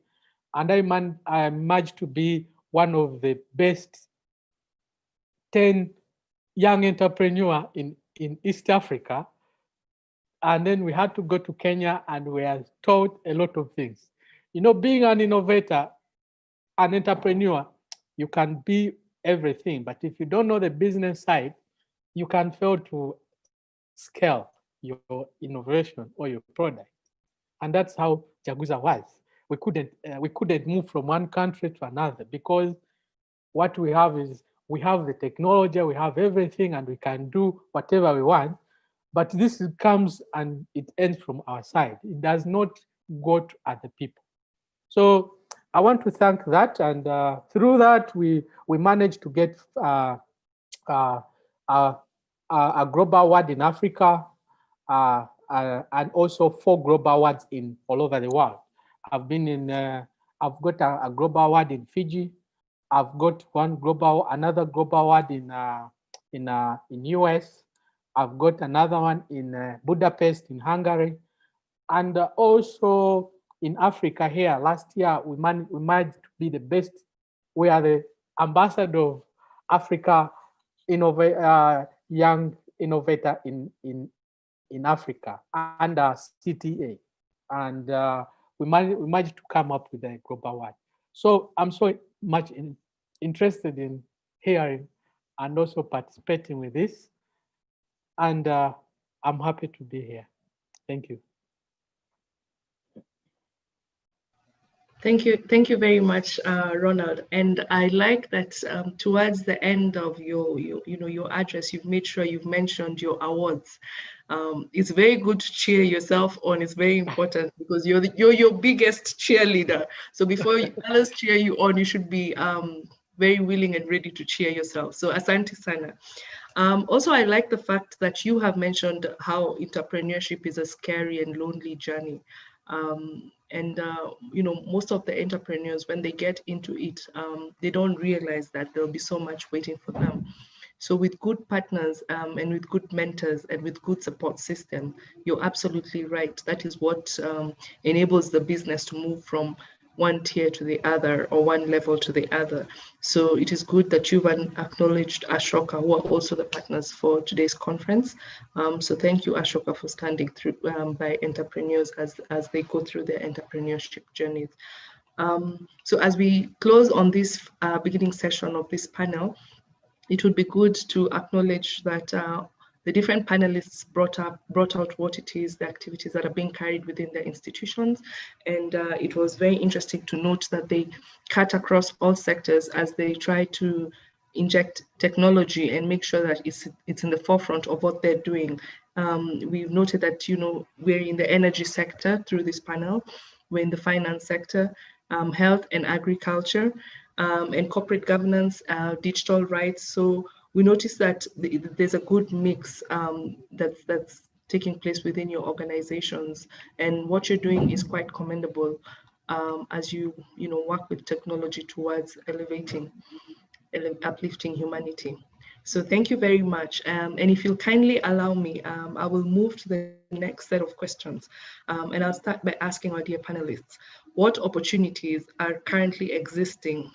And I managed to be one of the best 10 young entrepreneurs in East Africa. And then we had to go to Kenya, and we are taught a lot of things. You know, being an innovator, an entrepreneur, you can be everything. But if you don't know the business side, you can fail to scale your innovation or your product. And that's how Jaguza was. We couldn't move from one country to another, because what we have is, we have the technology, we have everything, and we can do whatever we want. But this comes and it ends from our side. It does not go to other people. So I want to thank that. And through that, we managed to get a global award in Africa, and also 4 global awards in all over the world. I've got a global award in Fiji. I've got another global award in US. I've got another one in Budapest in Hungary, and also in Africa here. Last year we managed to be the best. We are the ambassador of Africa Young innovator in Africa under CTA, and we managed to come up with a global one. So I'm so much interested in hearing and also participating with this, and I'm happy to be here. Thank you. Thank you very much, Ronald. And I like that towards the end of your address, you've made sure you've mentioned your awards. It's very good to cheer yourself on. It's very important because you're your biggest cheerleader. So before others cheer you on, you should be very willing and ready to cheer yourself. So asante sana. Also, I like the fact that you have mentioned how entrepreneurship is a scary and lonely journey. Most of the entrepreneurs, when they get into it, they don't realize that there'll be so much waiting for them. So with good partners and with good mentors and with good support system, you're absolutely right. That is what enables the business to move from one tier to the other or one level to the other. So it is good that you've acknowledged Ashoka, who are also the partners for today's conference. So thank you, Ashoka, for standing through by entrepreneurs as they go through their entrepreneurship journeys. So as we close on this beginning session of this panel, it would be good to acknowledge that the different panelists brought out what it is, the activities that are being carried within their institutions. And it was very interesting to note that they cut across all sectors as they try to inject technology and make sure that it's in the forefront of what they're doing. We've noted that, we're in the energy sector through this panel, we're in the finance sector, health and agriculture, and corporate governance, digital rights. So we notice that there's a good mix that's taking place within your organizations, and what you're doing is quite commendable as you work with technology towards uplifting humanity. So thank you very much. And if you'll kindly allow me, I will move to the next set of questions. And I'll start by asking our dear panelists, what opportunities are currently existing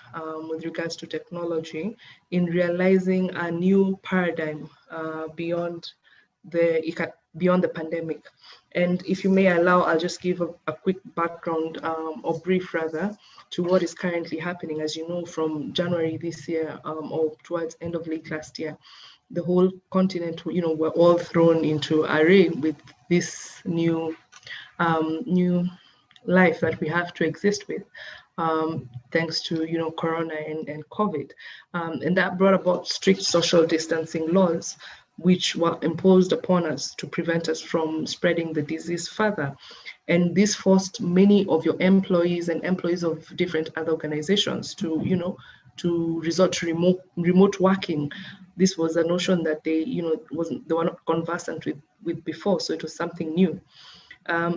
with regards to technology in realizing a new paradigm beyond the pandemic? And if you may allow, I'll just give a quick background or brief rather to what is currently happening. As you know, from January this year or towards end of late last year, the whole continent, we're all thrown into array with this new life that we have to exist with, thanks to Corona and COVID, and that brought about strict social distancing laws, which were imposed upon us to prevent us from spreading the disease further. And this forced many of your employees and employees of different other organizations to resort to remote working. This was a notion that they were not conversant with before, so it was something new.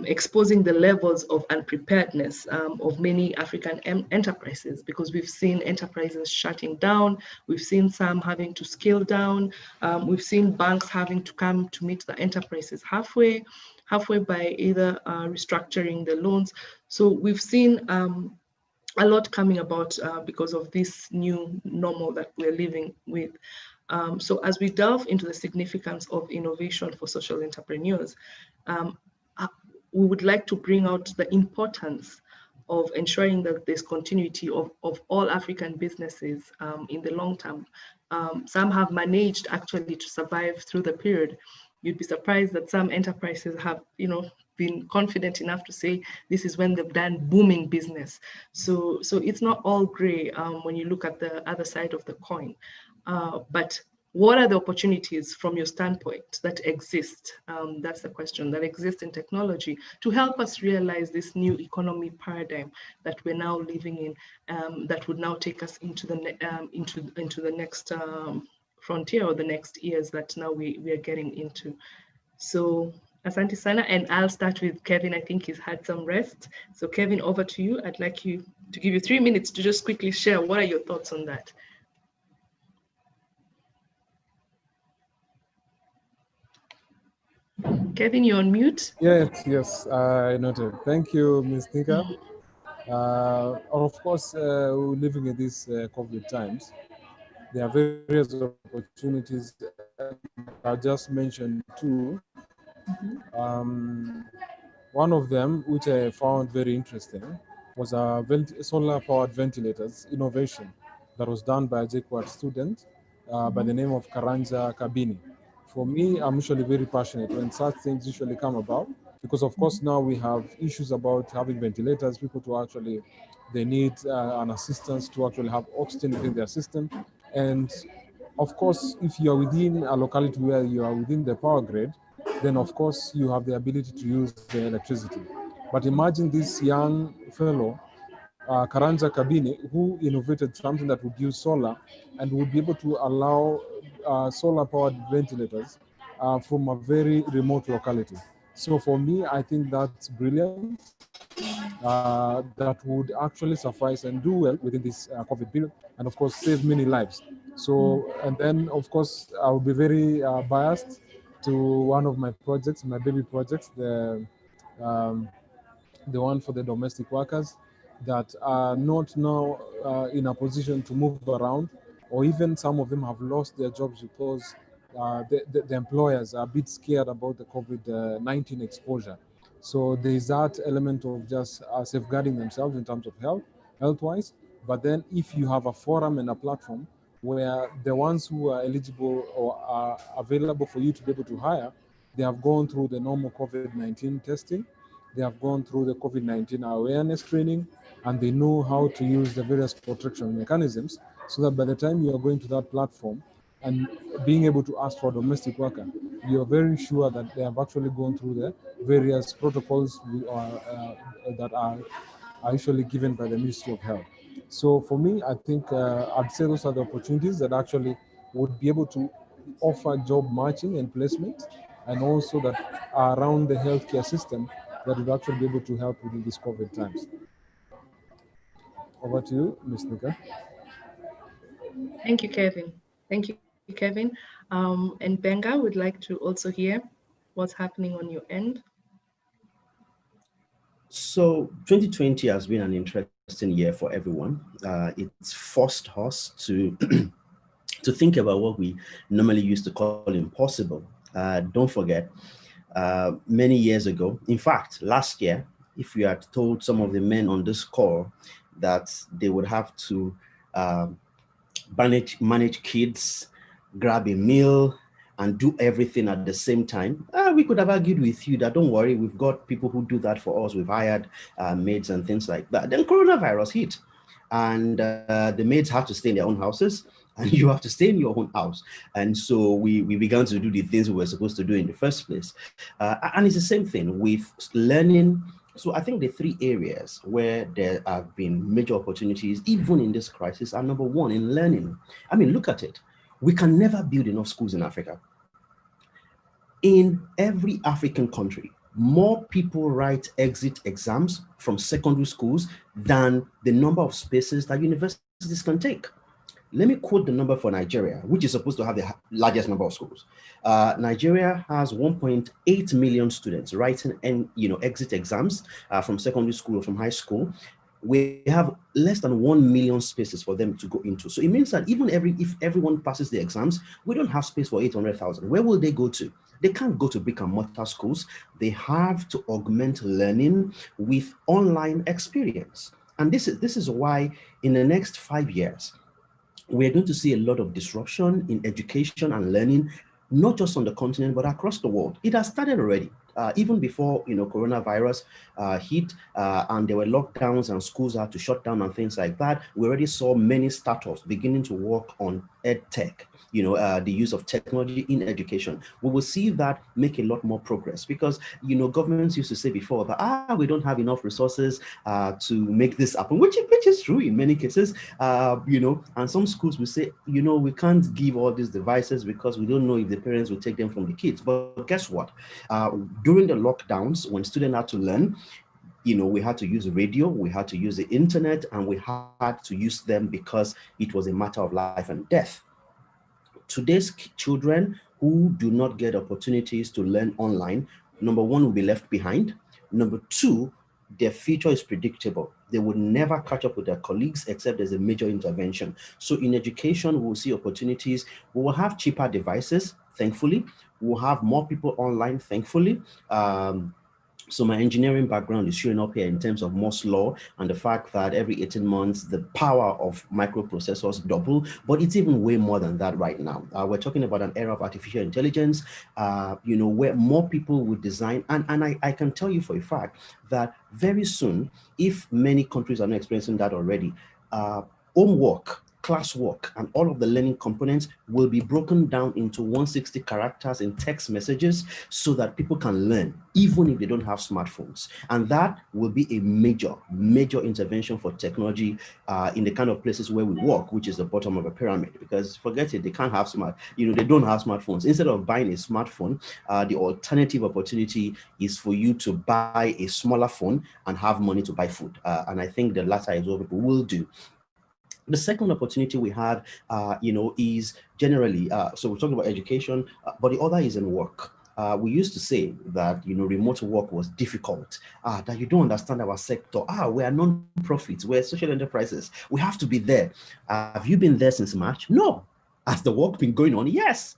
Exposing the levels of unpreparedness of many African enterprises, because we've seen enterprises shutting down, we've seen some having to scale down, we've seen banks having to come to meet the enterprises halfway by either restructuring the loans. So we've seen a lot coming about because of this new normal that we're living with. So as we delve into the significance of innovation for social entrepreneurs, we would like to bring out the importance of ensuring that there's continuity of all African businesses in the long term. Some have managed actually to survive through the period. You'd be surprised that some enterprises have, been confident enough to say this is when they've done booming business. So it's not all gray when you look at the other side of the coin. But what are the opportunities from your standpoint that exist? That's the question, that exist in technology to help us realize this new economy paradigm that we're now living in, that would now take us into the next frontier or the next years that now we are getting into. So asante sana, and I'll start with Kevin. I think he's had some rest. So Kevin, over to you. I'd like you to give you 3 minutes to just quickly share what are your thoughts on that. Kevin, you're on mute. Yes, I noted. Thank you, Ms. Nika. Of course, we're living in these COVID times. There are various opportunities and I just mentioned two. One of them, which I found very interesting, was a solar-powered ventilators innovation that was done by a JKUAT student by the name of Karanja Kabini. For me, I'm usually very passionate when such things usually come about, because of course now we have issues about having ventilators, people to actually, they need an assistance to actually have oxygen within their system. And of course, if you are within a locality where you are within the power grid, then of course you have the ability to use the electricity. But imagine this young fellow, Karanja Kabini, who innovated something that would use solar and would be able to allow solar-powered ventilators from a very remote locality. So for me, I think that's brilliant. That would actually suffice and do well within this COVID period, and of course save many lives. So, and then of course I will be very biased to one of my projects, my baby projects, the one for the domestic workers that are not now in a position to move around, or even some of them have lost their jobs because the employers are a bit scared about the COVID-19 exposure. So there is that element of just safeguarding themselves in terms of health-wise. But then if you have a forum and a platform where the ones who are eligible or are available for you to be able to hire, they have gone through the normal COVID-19 testing, they have gone through the COVID-19 awareness training, and they know how to use the various protection mechanisms, so that by the time you are going to that platform and being able to ask for a domestic worker, you're very sure that they have actually gone through the various protocols that are usually given by the Ministry of Health. So for me, I think I'd say those are the opportunities that actually would be able to offer job matching and placement, and also that are around the healthcare system that would actually be able to help within these COVID times. Over to you, Ms. Nika. Thank you, Kevin. Thank you, Kevin. And Benga would like to also hear what's happening on your end. So 2020 has been an interesting year for everyone. It's forced us to to think about what we normally used to call impossible. Don't forget, many years ago, in fact, last year, if you had told some of the men on this call that they would have to manage kids, grab a meal, and do everything at the same time, we could have argued with you that don't worry, we've got people who do that for us. We've hired maids and things like that. Then coronavirus hit, and the maids have to stay in their own houses, and you have to stay in your own house. And so we began to do the things we were supposed to do in the first place. And it's the same thing with learning. So I think the three areas where there have been major opportunities, even in this crisis, are number one, in learning. I mean, look at it. We can never build enough schools in Africa. In every African country, more people write exit exams from secondary schools than the number of spaces that universities can take. Let me quote the number for Nigeria, which is supposed to have the largest number of schools. Nigeria has 1.8 million students writing exit exams from secondary school or from high school. We have less than 1 million spaces for them to go into. So it means that even if everyone passes the exams, we don't have space for 800,000. Where will they go to? They can't go to brick and mortar schools. They have to augment learning with online experience. And this is why in the next 5 years, we're going to see a lot of disruption in education and learning, not just on the continent, but across the world. It has started already. Even before coronavirus hit and there were lockdowns and schools had to shut down and things like that, we already saw many startups beginning to work on EdTech, the use of technology in education. We will see that make a lot more progress because, governments used to say before that, we don't have enough resources to make this happen, which is true in many cases, and some schools will say, we can't give all these devices because we don't know if the parents will take them from the kids. But guess what? During the lockdowns, when students had to learn, we had to use radio, we had to use the internet, and we had to use them because it was a matter of life and death. Today's children who do not get opportunities to learn online, number one, will be left behind. Number two, their future is predictable. They would never catch up with their colleagues except there's a major intervention. So in education, we'll see opportunities. We will have cheaper devices, thankfully. We'll have more people online, thankfully. So my engineering background is showing up here in terms of Moore's law and the fact that every 18 months, the power of microprocessors double, but it's even way more than that right now. We're talking about an era of artificial intelligence, where more people will design. And I can tell you for a fact that very soon, if many countries are not experiencing that already, homework, classwork, and all of the learning components will be broken down into 160 characters in text messages so that people can learn, even if they don't have smartphones. And that will be a major, major intervention for technology in the kind of places where we work, which is the bottom of a pyramid, because forget it, they can't have they don't have smartphones. Instead of buying a smartphone, the alternative opportunity is for you to buy a smaller phone and have money to buy food. And I think the latter is what people will do. The second opportunity we have, is generally, so we're talking about education, but the other is in work. We used to say that, remote work was difficult, that you don't understand our sector. We are non-profits, we're social enterprises. We have to be there. Have you been there since March? No. Has the work been going on? Yes.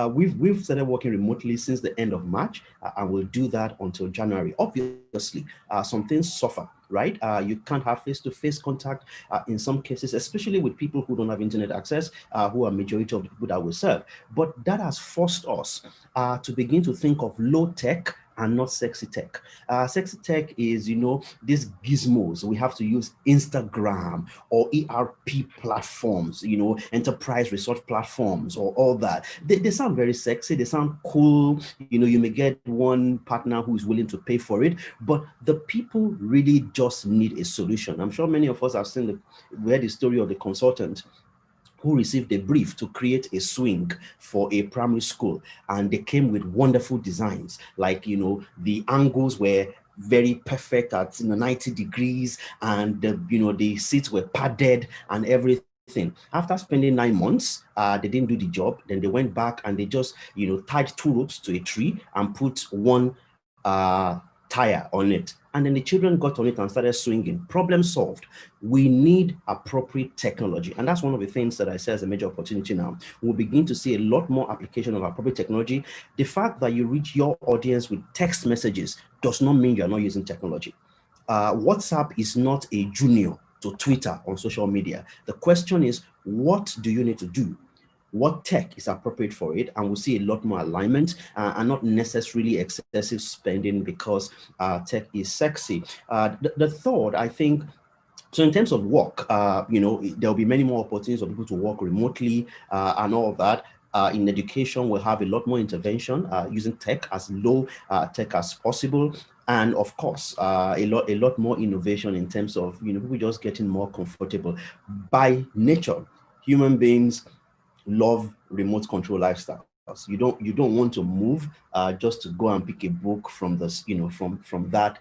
We've started working remotely since the end of March, and we'll do that until January. Obviously, some things suffer, right? You can't have face-to-face contact in some cases, especially with people who don't have internet access, who are majority of the people that we serve. But that has forced us to begin to think of low tech and not sexy tech. Sexy tech is, these gizmos. We have to use Instagram or ERP platforms, enterprise resource platforms or all that. They sound very sexy. They sound cool. You may get one partner who is willing to pay for it, but the people really just need a solution. I'm sure many of us have read the story of the consultant who received a brief to create a swing for a primary school. And they came with wonderful designs, like, the angles were very perfect at 90 degrees, and the seats were padded and everything. After spending 9 months, they didn't do the job. Then they went back and they just, tied 2 ropes to a tree and put one tire on it. And then the children got on it and started swinging. Problem solved. We need appropriate technology. And that's one of the things that I say as a major opportunity now. We'll begin to see a lot more application of appropriate technology. The fact that you reach your audience with text messages does not mean you're not using technology. WhatsApp is not a junior to Twitter on social media. The question is, what do you need to do? What tech is appropriate for it? And we'll see a lot more alignment and not necessarily excessive spending because tech is sexy. The third, I think, so in terms of work, there'll be many more opportunities for people to work remotely and all of that. In education, we'll have a lot more intervention using tech, as low tech as possible. And of course, a lot more innovation in terms of, people just getting more comfortable. By nature, human beings love remote control lifestyles. You don't want to move just to go and pick a book from this, from that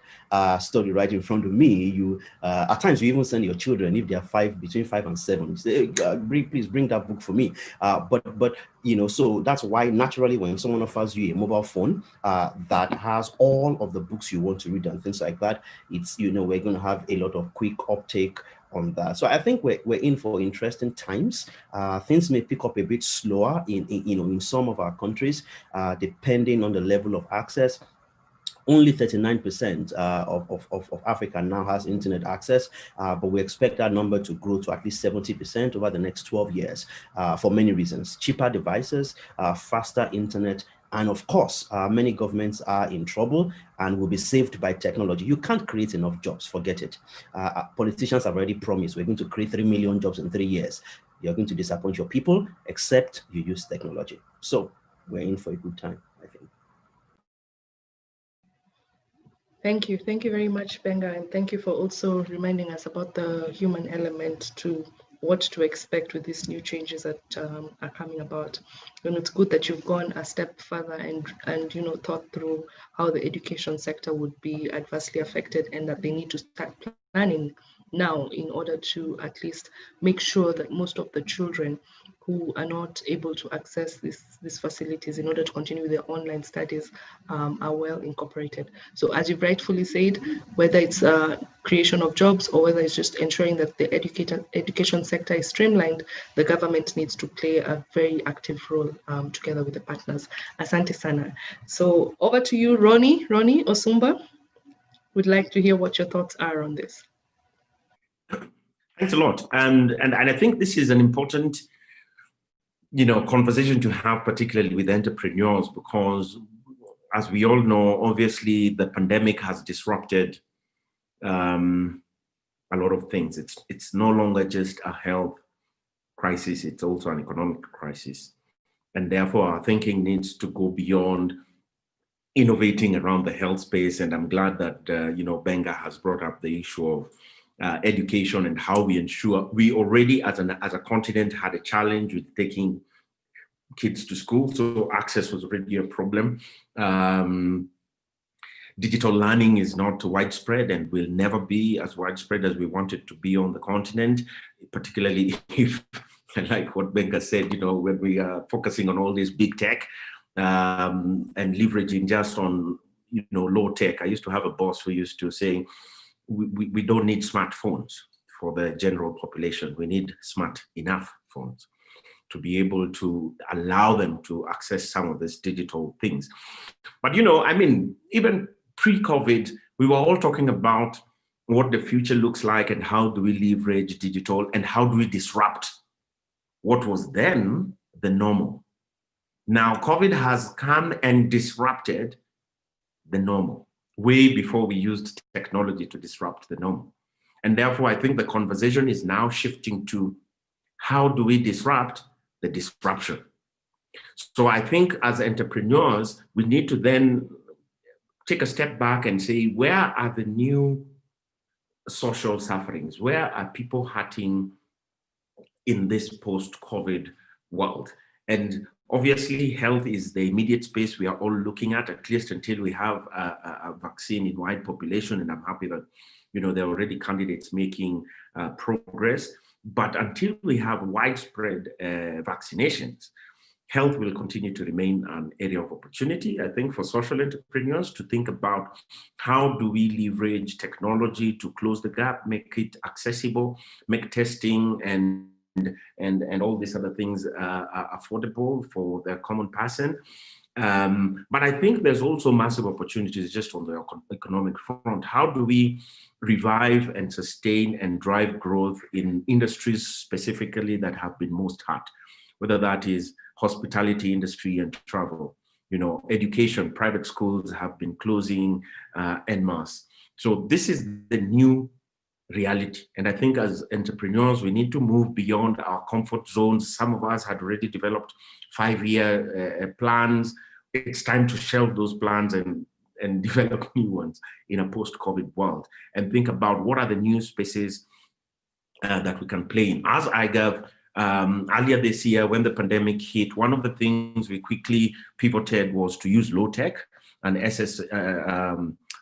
study right in front of me. You at times you even send your children, if they are between 5 and 7, you say, hey, please bring that book for me. But so that's why naturally when someone offers you a mobile phone that has all of the books you want to read and things like that, it's we're going to have a lot of quick uptake on that. So I think we're in for interesting times. Things may pick up a bit slower in some of our countries, depending on the level of access. Only 39% of Africa now has internet access, but we expect that number to grow to at least 70% over the next 12 years for many reasons. Cheaper devices, faster internet, and of course, many governments are in trouble and will be saved by technology. You can't create enough jobs, forget it. Politicians have already promised we're going to create 3 million jobs in 3 years. You're going to disappoint your people, except you use technology. So we're in for a good time, I think. Thank you. Thank you very much, Benga. And thank you for also reminding us about the human element to what to expect with these new changes that are coming about. And it's good that you've gone a step further and thought through how the education sector would be adversely affected and that they need to start planning now in order to at least make sure that most of the children who are not able to access these facilities in order to continue their online studies are well incorporated. So as you've rightfully said, whether it's creation of jobs or whether it's just ensuring that the education sector is streamlined, the government needs to play a very active role together with the partners. Asante sana. So over to you, Ronnie Osumba. Would like to hear what your thoughts are on this. Thanks a lot. And I think this is an important, conversation to have, particularly with entrepreneurs, because as we all know, obviously the pandemic has disrupted a lot of things. It's no longer just a health crisis, it's also an economic crisis. And therefore our thinking needs to go beyond innovating around the health space. And I'm glad that, Benga has brought up the issue of education and how we ensure we already as a continent had a challenge with taking kids to school. So access was already a problem. Digital learning is not widespread and will never be as widespread as we want it to be on the continent, particularly if, like what Benga said, when we are focusing on all this big tech and leveraging just on, low tech. I used to have a boss who used to say, we don't need smartphones for the general population. We need smart enough phones to be able to allow them to access some of these digital things. But, even pre-COVID, we were all talking about what the future looks like and how do we leverage digital and how do we disrupt what was then the normal. Now, COVID has come and disrupted the normal way before we used technology to disrupt the normal. And therefore, I think the conversation is now shifting to how do we disrupt the disruption? So I think as entrepreneurs, we need to then take a step back and say, where are the new social sufferings? Where are people hurting in this post-COVID world? And obviously, health is the immediate space we are all looking at least until we have a vaccine in wide population. And I'm happy that, there are already candidates making progress. But until we have widespread vaccinations, health will continue to remain an area of opportunity, I think, for social entrepreneurs to think about how do we leverage technology to close the gap, make it accessible, make testing and all these other things affordable for the common person. But I think there's also massive opportunities just on the economic front. How do we revive and sustain and drive growth in industries specifically that have been most hurt, whether that is hospitality industry and travel, education, private schools have been closing en masse. So this is the new reality. And I think as entrepreneurs, we need to move beyond our comfort zones. Some of us had already developed 5-year plans. It's time to shelve those plans and develop new ones in a post-COVID world and think about what are the new spaces that we can play in. As IGAV, earlier this year, when the pandemic hit, one of the things we quickly pivoted was to use low tech, an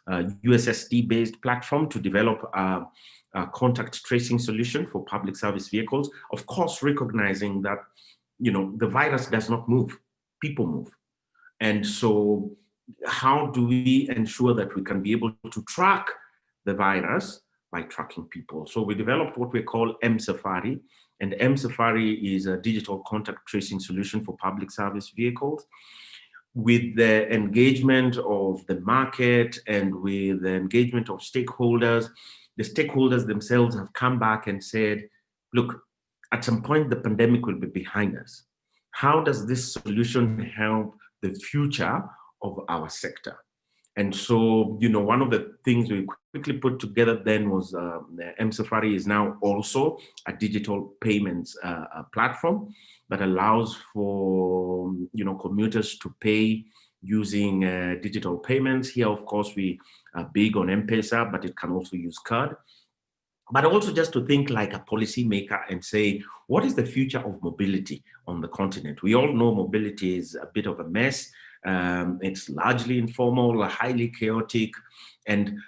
USSD-based platform to develop a contact tracing solution for public service vehicles. Of course, recognizing that, the virus does not move, people move. And so how do we ensure that we can be able to track the virus by tracking people? So we developed what we call M-Safari, and M-Safari is a digital contact tracing solution for public service vehicles. With the engagement of the market and with the engagement of stakeholders, the stakeholders themselves have come back and said, look, at some point the pandemic will be behind us. How does this solution help the future of our sector? And so, one of the things we quickly put together then was M-Safari is now also a digital payments platform that allows for, commuters to pay using digital payments. Here, of course, we are big on M-Pesa, but it can also use card. But also just to think like a policymaker and say, what is the future of mobility on the continent? We all know mobility is a bit of a mess. It's largely informal, highly chaotic. And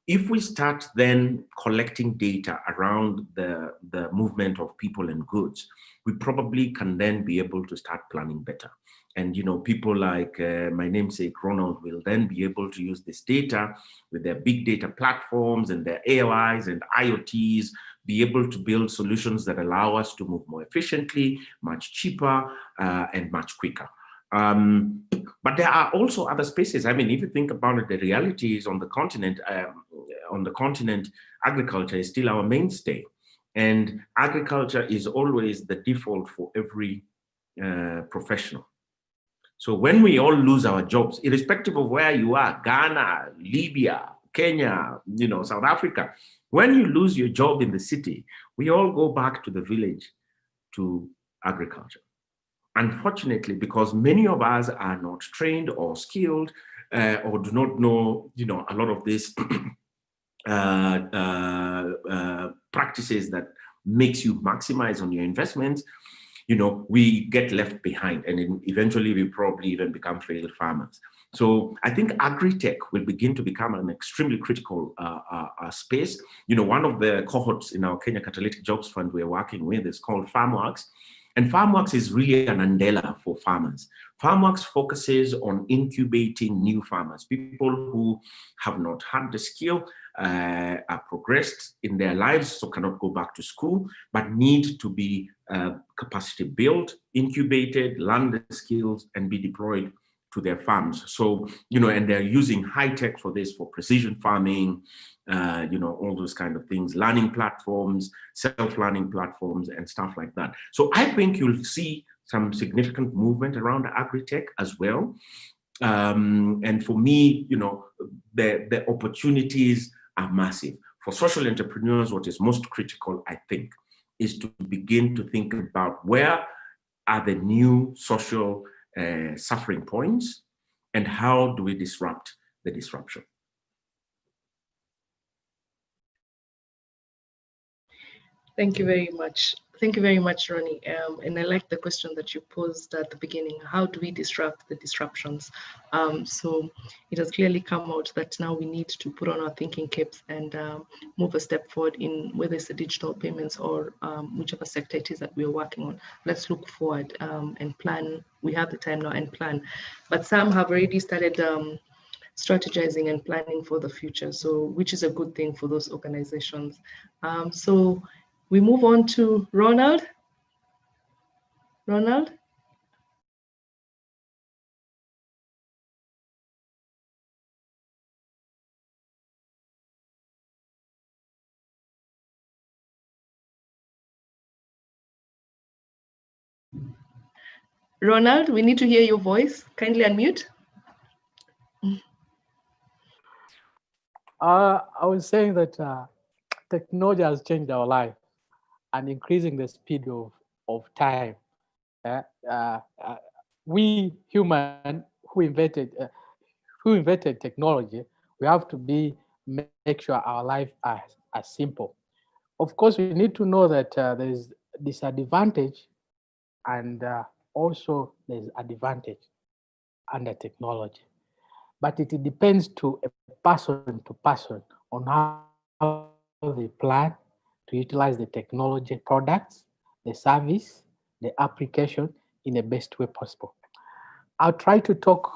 if we start then collecting data around the movement of people and goods, we probably can then be able to start planning better. And people like my namesake Ronald will then be able to use this data with their big data platforms and their AIs and IoTs, be able to build solutions that allow us to move more efficiently, much cheaper, and much quicker. But there are also other spaces. I mean, if you think about it, the reality is on the continent, agriculture is still our mainstay. And agriculture is always the default for every professional. So when we all lose our jobs, irrespective of where you are, Ghana, Libya, Kenya, South Africa, when you lose your job in the city, we all go back to the village to agriculture. Unfortunately, because many of us are not trained or skilled or do not know, a lot of these practices that makes you maximize on your investments, we get left behind, and eventually we probably even become failed farmers. So I think agri-tech will begin to become an extremely critical space. One of the cohorts in our Kenya Catalytic Jobs Fund we're working with is called FarmWorks. And FarmWorks is really an umbrella for farmers. FarmWorks focuses on incubating new farmers, people who have not had the skill, are progressed in their lives, so cannot go back to school, but need to be capacity built, incubated, learn the skills, and be deployed to their farms. So, and they're using high tech for this, for precision farming, all those kind of things, learning platforms, self-learning platforms, and stuff like that. So I think you'll see some significant movement around agri-tech as well. And for me, the opportunities are massive. For social entrepreneurs, what is most critical, I think, is to begin to think about where are the new social suffering points, and how do we disrupt the disruption? Thank you very much. Thank you very much, Ronnie. And I like the question that you posed at the beginning. How do we disrupt the disruptions? So it has clearly come out that now we need to put on our thinking caps and move a step forward in whether it's the digital payments or whichever sector it is that we're working on. Let's look forward and plan. We have the time now and plan. But some have already started strategizing and planning for the future, so which is a good thing for those organizations. So we move on to Ronald. Ronald? Ronald, we need to hear your voice. Kindly unmute. I was saying that technology has changed our life and increasing the speed of time. We human who invented technology, we have to make sure our life are simple. Of course, we need to know that there is disadvantage and also there's advantage under technology. But it depends to a person on how they plan to utilize the technology products, the service, the application in the best way possible. I'll try to talk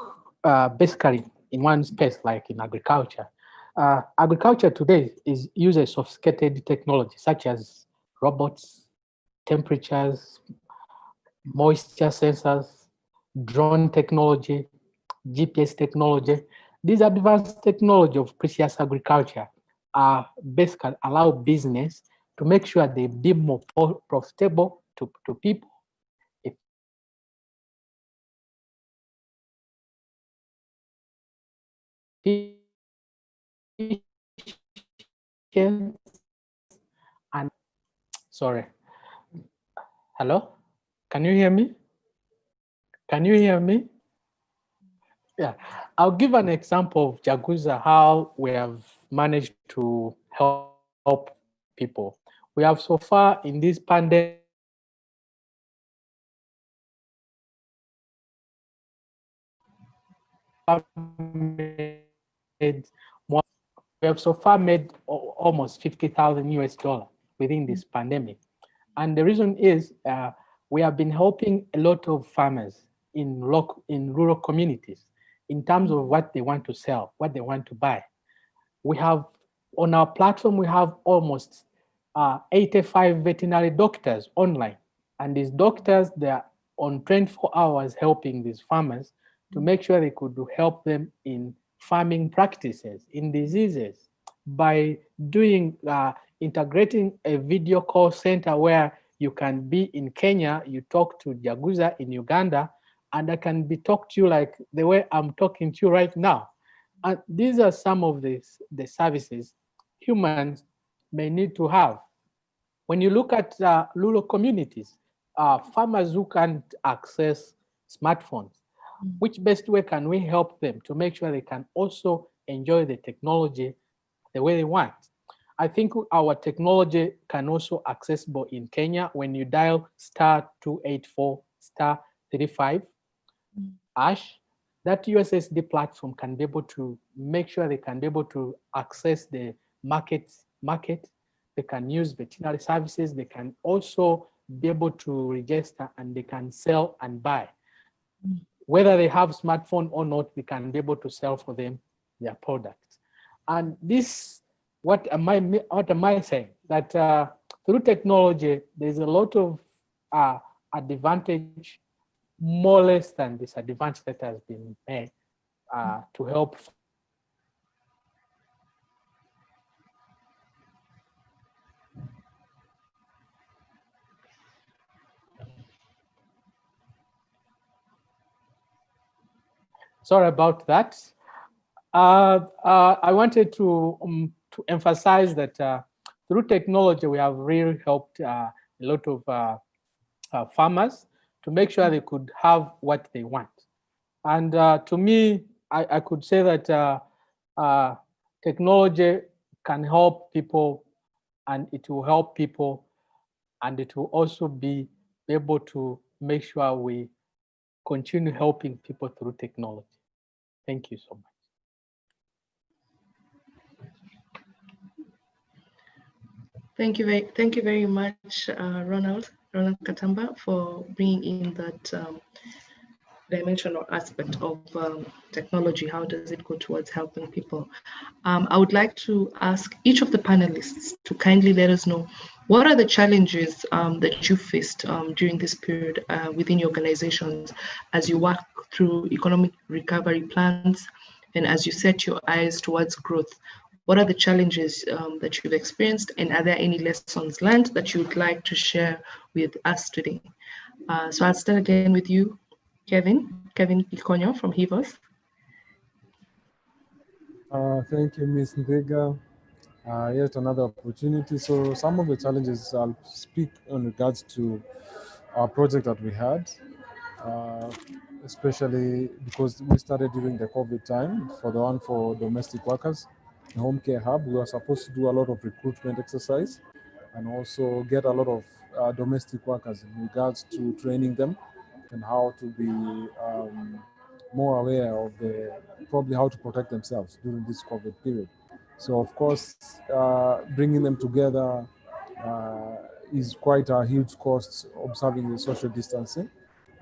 basically in one space, like in agriculture. Agriculture today uses sophisticated technology such as robots, temperatures, moisture sensors, drone technology, GPS technology. These advanced technology of precious agriculture are basically allow business to make sure they be more profitable to people. And sorry, hello, can you hear me? Can you hear me? Yeah, I'll give an example of Jaguza, how we have managed to help people. We have so far in this pandemic made more We have so far made almost 50,000 US dollars within this pandemic. And the reason is we have been helping a lot of farmers in rural communities in terms of what they want to sell, what they want to buy. We have, on our platform, we have almost 85 veterinary doctors online. And these doctors, they are on 24 hours helping these farmers to make sure they could help them in farming practices, in diseases, by doing integrating a video call center where you can be in Kenya, you talk to Jaguza in Uganda, and I can be talk to you like the way I'm talking to you right now. And these are some of the services humans may need to have. When you look at rural communities, farmers who can't access smartphones, which best way can we help them to make sure they can also enjoy the technology the way they want? I think our technology can also accessible in Kenya when you dial *284 *35 hash. That USSD platform can be able to make sure they can be able to access the market. They can use veterinary services. They can also be able to register and they can sell and buy. Whether they have smartphone or not, they can be able to sell for them their products. And this, what am I saying? That through technology, there's a lot of advantage, more or less than disadvantage that has been made to help. Sorry about that. I wanted to emphasize that through technology, we have really helped a lot of farmers to make sure they could have what they want. And to me, I could say that technology can help people, and it will help people, and it will also be able to make sure we continue helping people through technology. Thank you so much. Thank you very much, Ronald Katamba, for bringing in that dimension or aspect of technology. How does it go towards helping people? I would like to ask each of the panelists to kindly let us know what are the challenges that you faced during this period within your organizations as you work through economic recovery plans and as you set your eyes towards growth. What are the challenges that you've experienced, and are there any lessons learned that you would like to share with us today? So I'll start again with you, Kevin Ikonyo from HIVOS. Thank you, Ms. Ndega. Yet another opportunity. So some of the challenges I'll speak in regards to our project that we had, especially because we started during the COVID time for the one for domestic workers, the home care hub. We were supposed to do a lot of recruitment exercise and also get a lot of domestic workers in regards to training them and how to be more aware of probably how to protect themselves during this COVID period. So of course, bringing them together is quite a huge cost, observing the social distancing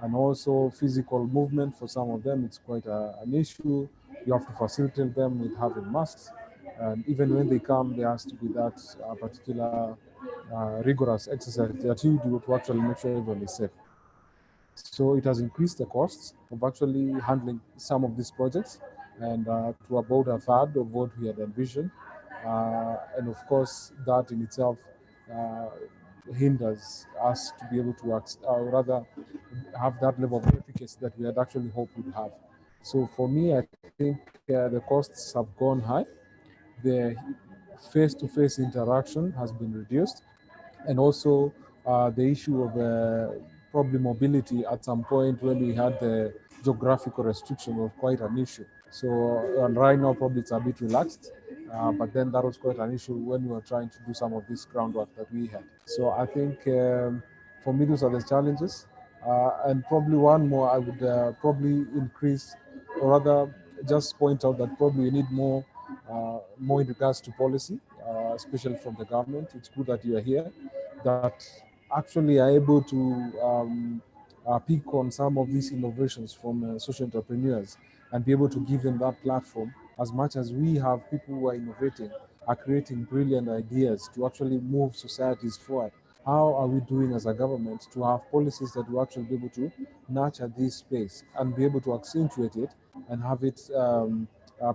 and also physical movement. For some of them, it's quite an issue. You have to facilitate them with having masks. And even when they come, there has to be that particular rigorous exercise that you do to actually make sure everyone is safe. So it has increased the costs of actually handling some of these projects and to about a third of what we had envisioned. And of course, that in itself hinders us to be able to rather have that level of efficacy that we had actually hoped we'd have. So for me, I think the costs have gone high. The face-to-face interaction has been reduced. And also the issue of probably mobility at some point when we had the geographical restriction was quite an issue. So and right now probably it's a bit relaxed, but then that was quite an issue when we were trying to do some of this groundwork that we had. So I think for me those are the challenges. And probably one more I would probably increase, or rather just point out that probably we need more more in regards to policy, especially from the government. It's good that you are here, that actually are able to pick on some of these innovations from social entrepreneurs and be able to give them that platform, as much as we have people who are innovating, are creating brilliant ideas to actually move societies forward. How are we doing as a government to have policies that will actually be able to nurture this space and be able to accentuate it and have it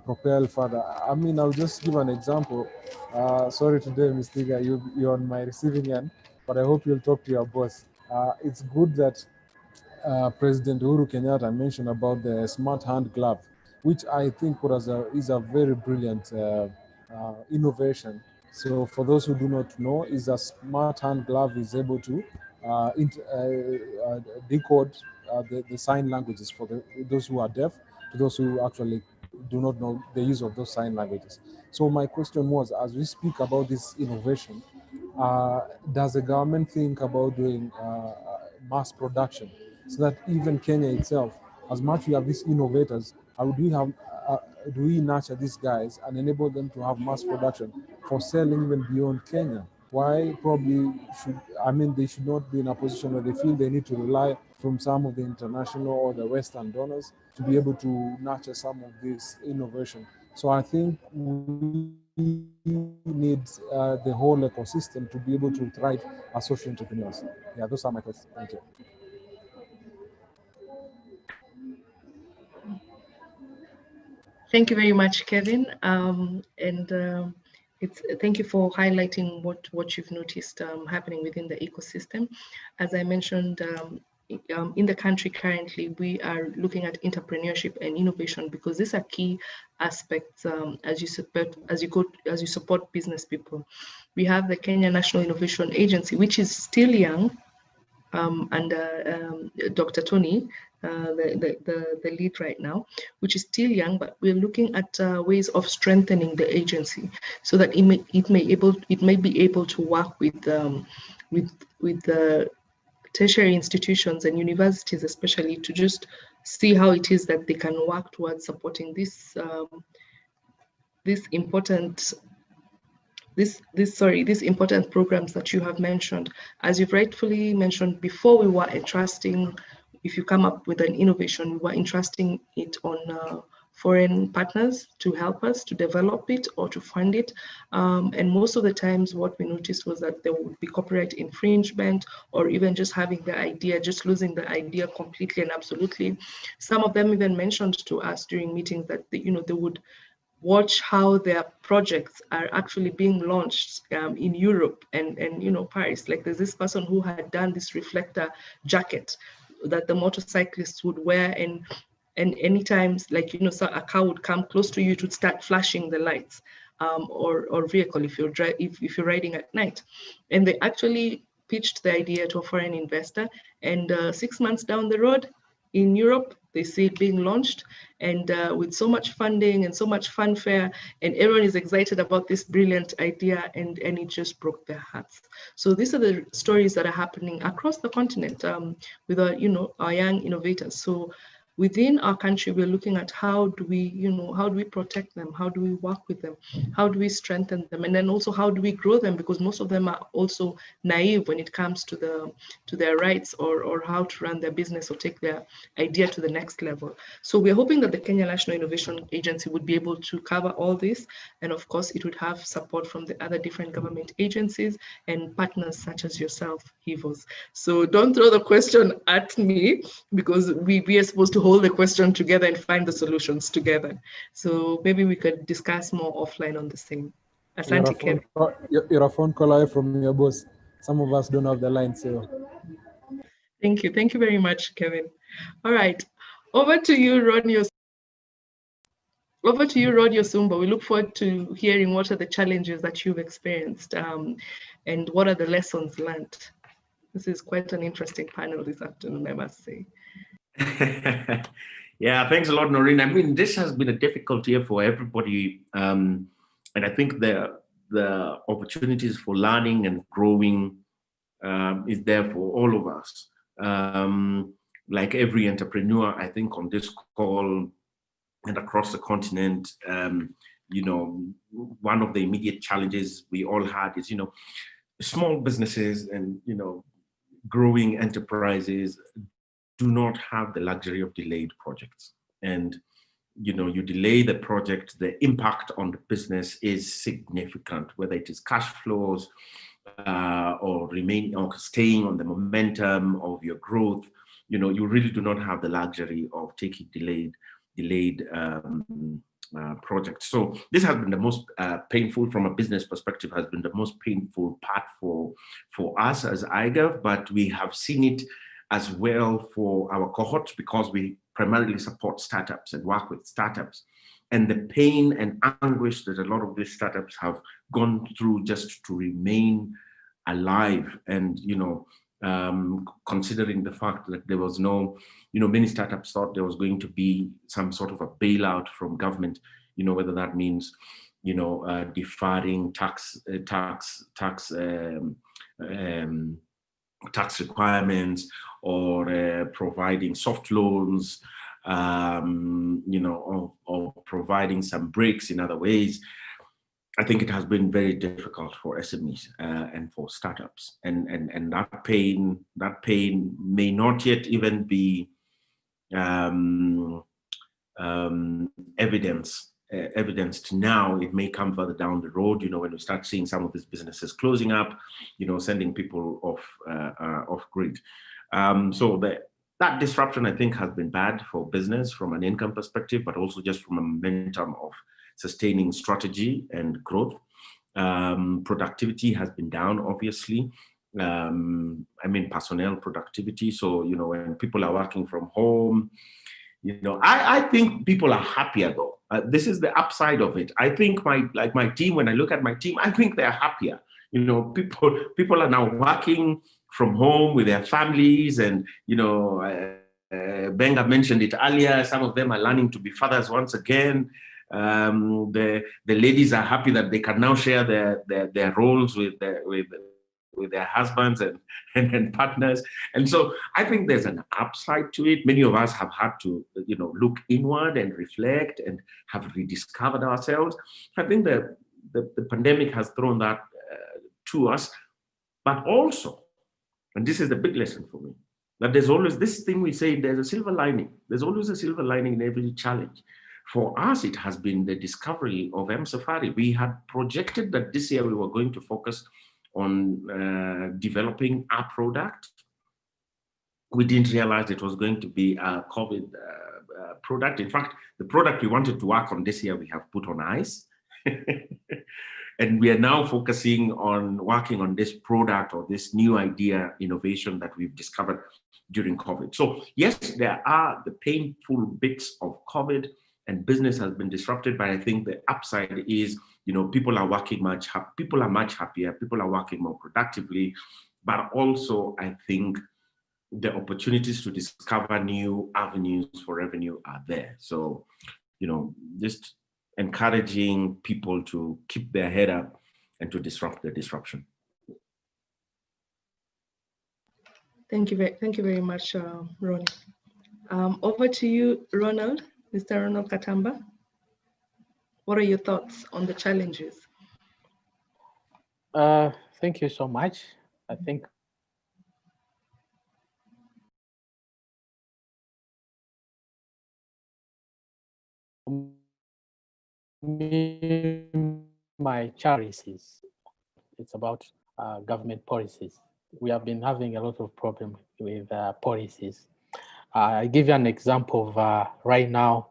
propel further? I mean, I'll just give an example. Sorry today, Ms. Tiga, you're on my receiving end, but I hope you'll talk to your boss. It's good that President Uhuru Kenyatta mentioned about the smart hand glove, which I think is a very brilliant innovation. So for those who do not know, is a smart hand glove is able to decode the sign languages for those who are deaf to those who actually do not know the use of those sign languages. So my question was, as we speak about this innovation, does the government think about doing mass production so that even Kenya itself, as much we have these innovators, how do we nurture these guys and enable them to have mass production for selling even beyond Kenya? Why probably they should not be in a position where they feel they need to rely from some of the international or the Western donors to be able to nurture some of this innovation. So I think we need the whole ecosystem to be able to thrive as social entrepreneurs. Yeah, those are my thoughts. Thank you. Thank you very much, Kevin. Thank you for highlighting what you've noticed happening within the ecosystem. As I mentioned, in the country currently, we are looking at entrepreneurship and innovation because these are key aspects as you support business people. We have the Kenya National Innovation Agency, which is still young, under Dr. Tony, the lead right now, which is still young, but we're looking at ways of strengthening the agency so that it may be able to work with the tertiary institutions and universities, especially, to just see how it is that they can work towards supporting these important programs that you have mentioned. As you've rightfully mentioned, before we were entrusting, if you come up with an innovation, we were entrusting it on foreign partners to help us to develop it or to fund it. And most of the times what we noticed was that there would be copyright infringement, or even just having the idea, just losing the idea completely and absolutely. Some of them even mentioned to us during meetings that they would watch how their projects are actually being launched in Europe and Paris. Like, there's this person who had done this reflector jacket that the motorcyclists would wear, and anytime, like, so a car would come close to you, it would start flashing the lights, or vehicle if you're riding at night. And they actually pitched the idea to a foreign investor, and 6 months down the road, in Europe, they see it being launched, and with so much funding and so much fanfare, and everyone is excited about this brilliant idea, and it just broke their hearts. So these are the stories that are happening across the continent with our young innovators. So within our country, we're looking at how do we protect them, how do we work with them, how do we strengthen them, and then also how do we grow them, because most of them are also naive when it comes to their rights or how to run their business or take their idea to the next level. So we're hoping that the Kenya National Innovation Agency would be able to cover all this, and of course it would have support from the other different government agencies and partners such as yourself, HIVOS. So don't throw the question at me, because we are supposed to hold the question together and find the solutions together. So maybe we could discuss more offline on the same. Asante, Kevin. You're a phone call away from your boss. Some of us don't have the line, so. Thank you. Thank you very much, Kevin. All right. Over to you, Rod Yosumba. We look forward to hearing what are the challenges that you've experienced and what are the lessons learned. This is quite an interesting panel this afternoon, I must say. Yeah, thanks a lot, Noreen. I mean, this has been a difficult year for everybody. And I think the opportunities for learning and growing is there for all of us. Like every entrepreneur, I think on this call and across the continent, one of the immediate challenges we all had is, small businesses and, growing enterprises do not have the luxury of delayed projects. And, you delay the project, the impact on the business is significant, whether it is cash flows or staying on the momentum of your growth. You really do not have the luxury of taking delayed projects. So this has been the most painful from a business perspective, has been the most painful part for us as IGAV, but we have seen it as well for our cohort because we primarily support startups and work with startups. And the pain and anguish that a lot of these startups have gone through just to remain alive, and considering the fact that there was no, many startups thought there was going to be some sort of a bailout from government, whether that means, deferring tax requirements or providing soft loans, or providing some breaks in other ways. I think it has been very difficult for SMEs and for startups, and that pain may not yet even be evidenced now. It may come further down the road, when we start seeing some of these businesses closing up, sending people off grid. So that disruption, I think, has been bad for business from an income perspective, but also just from a momentum of sustaining strategy and growth. Productivity has been down, obviously. Personnel productivity. So, when people are working from home, I think people are happier though. This is the upside of it. I think my team, when I look at my team, I think they're happier. People are now working from home with their families, and, Benga mentioned it earlier, some of them are learning to be fathers once again. The ladies are happy that they can now share their roles with their husbands and partners. And so I think there's an upside to it. Many of us have had to, look inward and reflect and have rediscovered ourselves. I think the pandemic has thrown that to us, but also, and this is the big lesson for me, that there's always this thing we say, there's a silver lining. There's always a silver lining in every challenge. For us, it has been the discovery of M-Safari. We had projected that this year we were going to focus on developing our product. We didn't realize it was going to be a COVID product. In fact, the product we wanted to work on this year, we have put on ice. And we are now focusing on working on this product or this new idea, innovation that we've discovered during COVID. So yes, there are the painful bits of COVID, and business has been disrupted, but I think the upside is, people are working people are much happier, people are working more productively, but also I think the opportunities to discover new avenues for revenue are there. So, just encouraging people to keep their head up and to disrupt the disruption. Thank you very much, Ronnie. Over to you, Ronald. Mr. Ronald Katamba, what are your thoughts on the challenges? Thank you so much. I think my charities, it's about government policies. We have been having a lot of problems with policies. I give you an example of right now,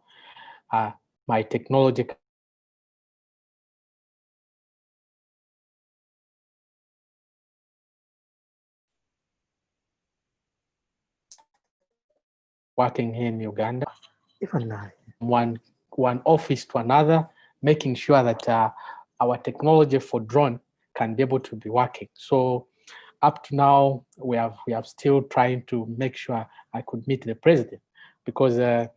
my technology working here in Uganda, even one office to another, making sure that our technology for drone can be able to be working. So up to now, we have still trying to make sure I could meet the president, because the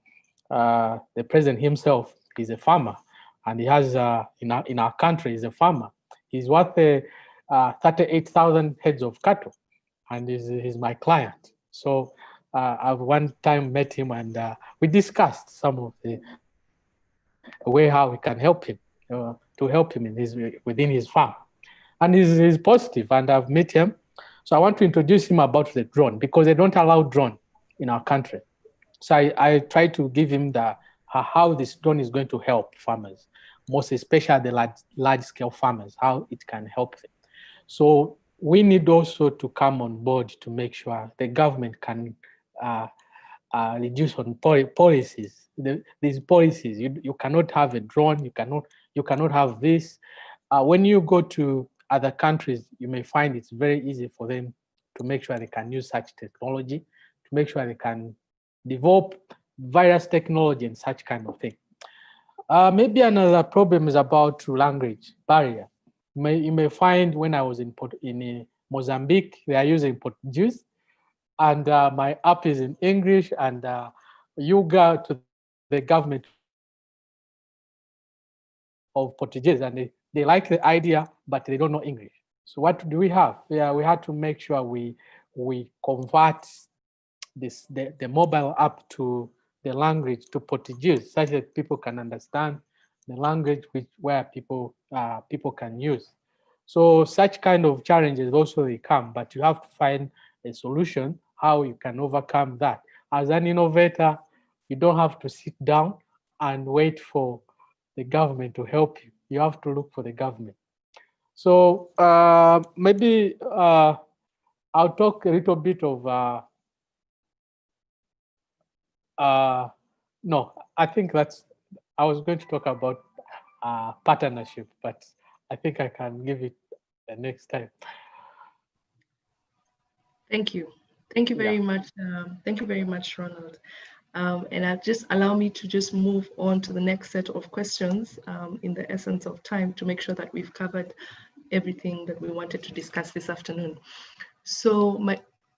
president himself is a farmer, and he has in our country is a farmer. He's worth 38,000 heads of cattle, and he's my client. So I've one time met him, and we discussed some of the way how we can help him. to help him within his farm. And he's positive, and I've met him. So I want to introduce him about the drone, because they don't allow drone in our country. So I try to give him how this drone is going to help farmers, most especially the large scale farmers, how it can help them. So we need also to come on board to make sure the government can reduce on policies. These policies, you cannot have a drone, you cannot have this. When you go to other countries, you may find it's very easy for them to make sure they can use such technology, to make sure they can develop virus technology and such kind of thing. Maybe another problem is about language barrier. You may find when I was in Mozambique, they are using Portuguese, and my app is in English, and you go to the government of Portuguese, and they like the idea, but they don't know English. So what do we have? Yeah, we had to make sure we convert the mobile app to the language, to Portuguese, such that people can understand the language where people can use. So such kind of challenges also they come, but you have to find a solution how you can overcome that. As an innovator, you don't have to sit down and wait for the government to help you. You have to look for the government. So maybe I'll talk a little bit of no, I think I was going to talk about partnership, but I think I can give it the next time. Thank you. Thank you very much. Thank you very much, Ronald. And I'll just allow me to just move on to the next set of questions in the essence of time to make sure that we've covered everything that we wanted to discuss this afternoon. So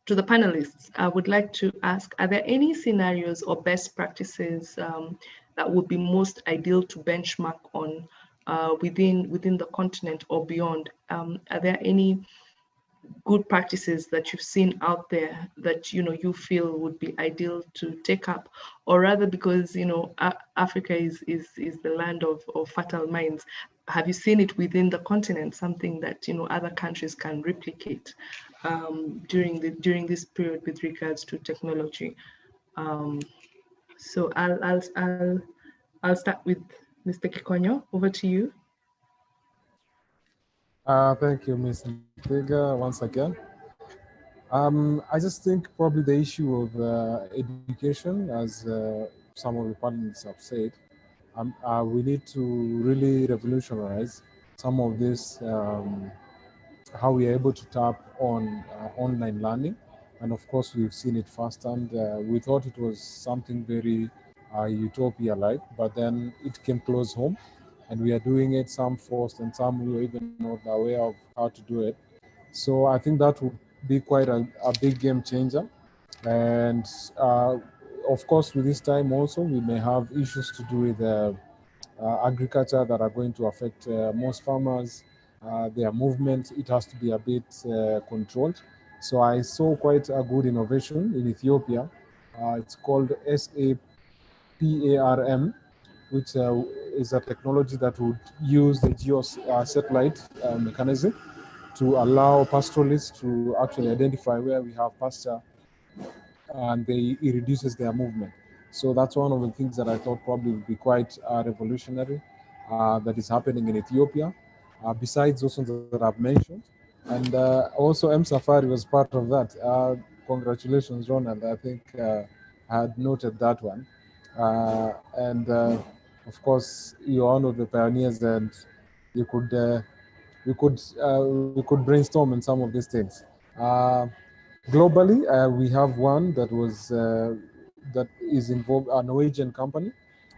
to the panelists, I would like to ask, are there any scenarios or best practices that would be most ideal to benchmark on within the continent or beyond? Are there any good practices that you've seen out there that you feel would be ideal to take up, or rather, because Africa is the land of fertile minds, have you seen it within the continent, something that other countries can replicate during this period with regards to technology? So I'll start with Mr. Kikonyo. Over to you. Thank you, Ms. Ntega, once again. I just think probably the issue of education, as some of the panelists have said, we need to really revolutionize some of this, how we are able to tap on online learning. And of course, we've seen it firsthand. We thought it was something very utopia-like, but then it came close home. And we are doing it, some forced and some we were even not aware of how to do it. So I think that would be quite a big game changer. And of course, with this time also, we may have issues to do with agriculture that are going to affect most farmers, their movement. It has to be a bit controlled. So I saw quite a good innovation in Ethiopia. It's called SAPARM, which is a technology that would use the satellite mechanism to allow pastoralists to actually identify where we have pasture, and it reduces their movement. So that's one of the things that I thought probably would be quite revolutionary that is happening in Ethiopia, besides those ones that I've mentioned. And also M-Safari was part of that. Congratulations, Ronald. I think I had noted that one. And of course, you're one of the pioneers, and we could brainstorm in some of these things. Globally, we have one that is involved, a Norwegian company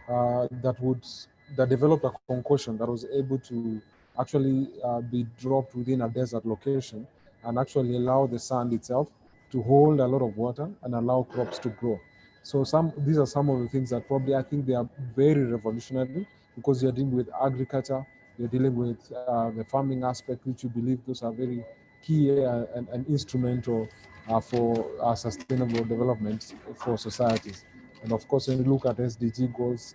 that developed a concoction that was able to actually be dropped within a desert location and actually allow the sand itself to hold a lot of water and allow crops to grow. So these are some of the things that probably I think they are very revolutionary, because you're dealing with agriculture, you're dealing with the farming aspect, which you believe those are very key and instrumental for sustainable development for societies. And of course, when you look at SDG goals,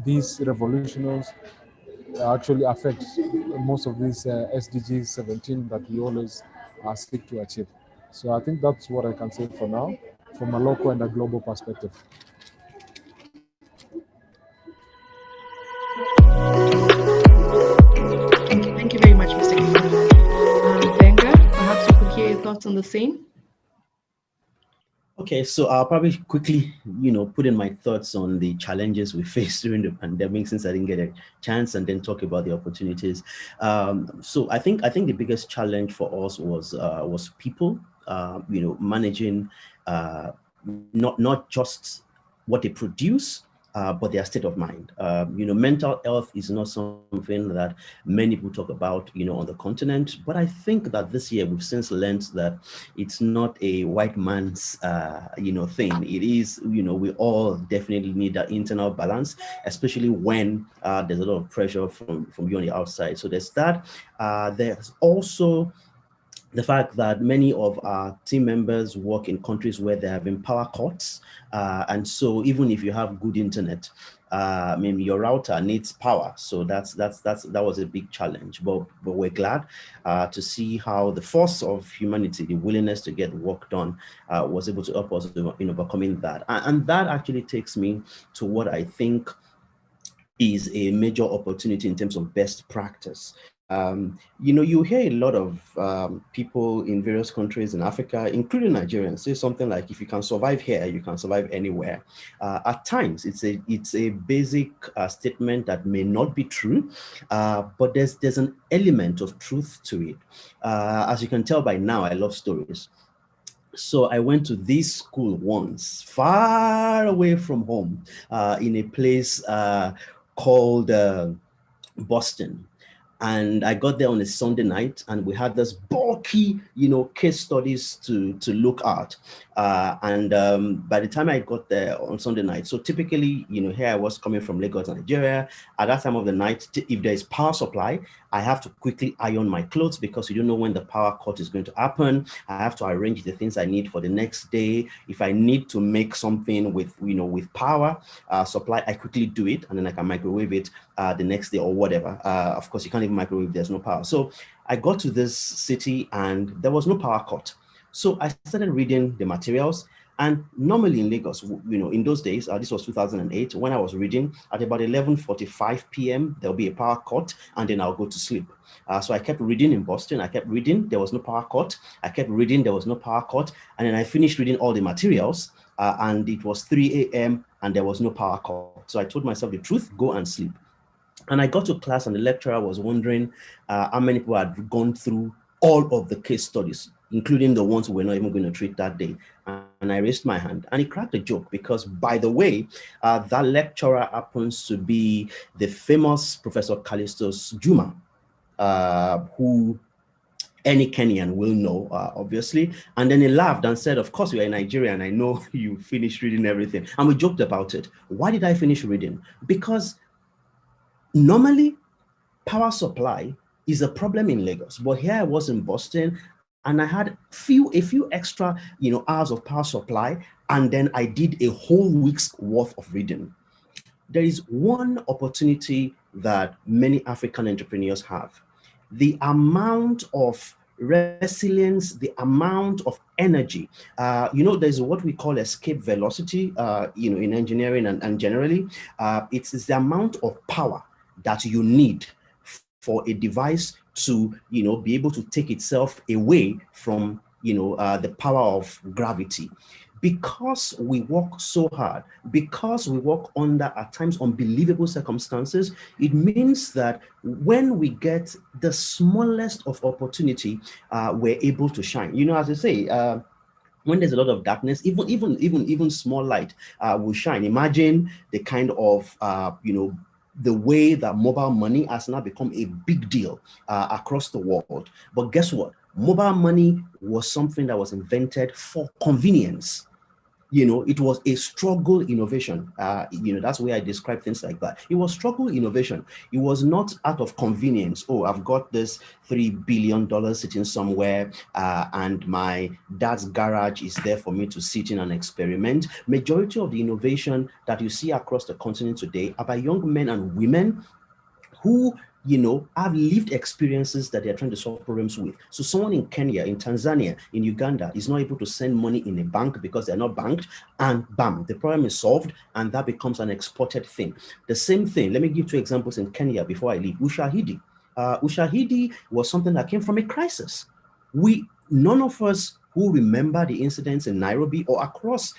these revolutions actually affects most of these SDGs 17 that we always seek to achieve. So I think that's what I can say for now, from a local and a global perspective. Thank you very much, Mr. Kevin. Benga, perhaps you could hear your thoughts on the same. Okay, so I'll probably quickly, put in my thoughts on the challenges we faced during the pandemic, since I didn't get a chance, and then talk about the opportunities. So I think the biggest challenge for us was people, managing not just what they produce, but their state of mind. Mental health is not something that many people talk about, on the continent. But I think that this year we've since learned that it's not a white man's, thing. It is, we all definitely need that internal balance, especially when there's a lot of pressure from you on the outside. So there's that. There's also the fact that many of our team members work in countries where there have been power cuts. And so even if you have good internet, maybe your router needs power. So that was a big challenge, but we're glad to see how the force of humanity, the willingness to get work done, was able to help us in overcoming that. And that actually takes me to what I think is a major opportunity in terms of best practice. You hear a lot of people in various countries in Africa, including Nigerians, say something like, if you can survive here, you can survive anywhere. At times, it's a basic statement that may not be true, but there's an element of truth to it. As you can tell by now, I love stories. So I went to this school once, far away from home, in a place called Boston. And I got there on a Sunday night, and we had this bulky, case studies to look at. And by the time I got there on Sunday night, so typically, here I was coming from Lagos, Nigeria. At that time of the night, if there is power supply, I have to quickly iron my clothes, because you don't know when the power cut is going to happen. I have to arrange the things I need for the next day. If I need to make something with power supply, I quickly do it, and then I can microwave it the next day or whatever. Of course, you can't even microwave if there's no power. So I got to this city and there was no power cut. So I started reading the materials. And normally in Lagos, in those days, this was 2008, when I was reading, at about 11:45 p.m., there'll be a power cut, and then I'll go to sleep. So I kept reading in Boston. I kept reading, there was no power cut. I kept reading, there was no power cut. And then I finished reading all the materials, and it was 3 a.m. and there was no power cut. So I told myself the truth, go and sleep. And I got to class, and the lecturer was wondering how many people had gone through all of the case studies, including the ones we were not even going to treat that day. And I raised my hand, and he cracked a joke, because, by the way, that lecturer happens to be the famous Professor Callistus Juma, who any Kenyan will know, obviously. And then he laughed and said, of course, you're a Nigerian. I know you finished reading everything. And we joked about it. Why did I finish reading? Because normally, power supply is a problem in Lagos, but here I was in Boston, and I had a few extra, hours of power supply, and then I did a whole week's worth of reading. There is one opportunity that many African entrepreneurs have: the amount of resilience, the amount of energy. There's what we call escape velocity, in engineering and generally, it's the amount of power that you need for a device to, be able to take itself away from, the power of gravity. Because we work so hard, because we work under, at times, unbelievable circumstances, it means that when we get the smallest of opportunity, we're able to shine. As I say, when there's a lot of darkness, even small light will shine. Imagine the kind of, the way that mobile money has now become a big deal across the world. But guess what? Mobile money was something that was invented for convenience. It was a struggle innovation. That's where I describe things like that. It was struggle innovation. It was not out of convenience. Oh, I've got this $3 billion sitting somewhere, and my dad's garage is there for me to sit in and experiment. Majority of the innovation that you see across the continent today are by young men and women who, you know, have lived experiences that they're trying to solve problems with. So someone in Kenya, in Tanzania, in Uganda is not able to send money in a bank because they're not banked, and bam, the problem is solved, and that becomes an exported thing. The same thing, let me give 2 examples in Kenya before I leave. Ushahidi. Ushahidi was something that came from a crisis. None of us who remember the incidents in Nairobi or across,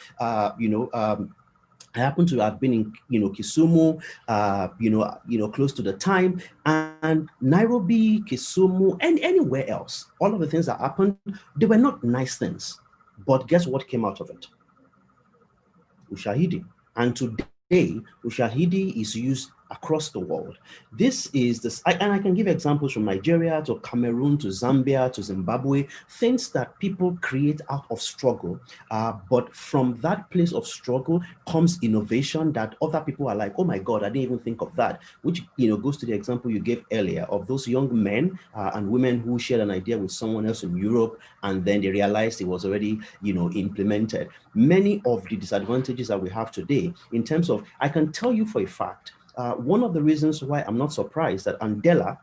I happen to have been in, Kisumu, close to the time, and Nairobi, Kisumu, and anywhere else. All of the things that happened, they were not nice things. But guess what came out of it? Ushahidi. And today, Ushahidi is used across the world. This is this, and I can give examples from Nigeria to Cameroon to Zambia to Zimbabwe, things that people create out of struggle. But from that place of struggle comes innovation that other people are like, oh my God, I didn't even think of that, which goes to the example you gave earlier of those young men and women who shared an idea with someone else in Europe, and then they realized it was already implemented. Many of the disadvantages that we have today in terms of, I can tell you for a fact, one of the reasons why I'm not surprised that Andela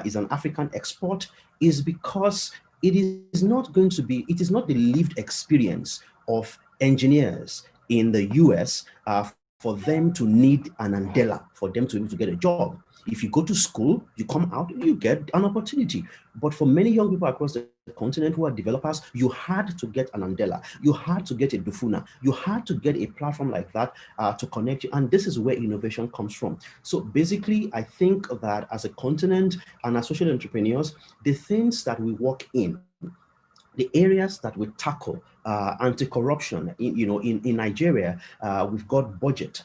is an African export is because it is not the lived experience of engineers in the US for them to need an Andela, for them to be able to get a job. If you go to school, you come out, you get an opportunity. But for many young people across the continent who are developers, you had to get an Andela, you had to get a Dufuna, you had to get a platform like that to connect you. And this is where innovation comes from. So basically, I think that as a continent and as social entrepreneurs, the things that we work in, the areas that we tackle, anti-corruption, in Nigeria, we've got budget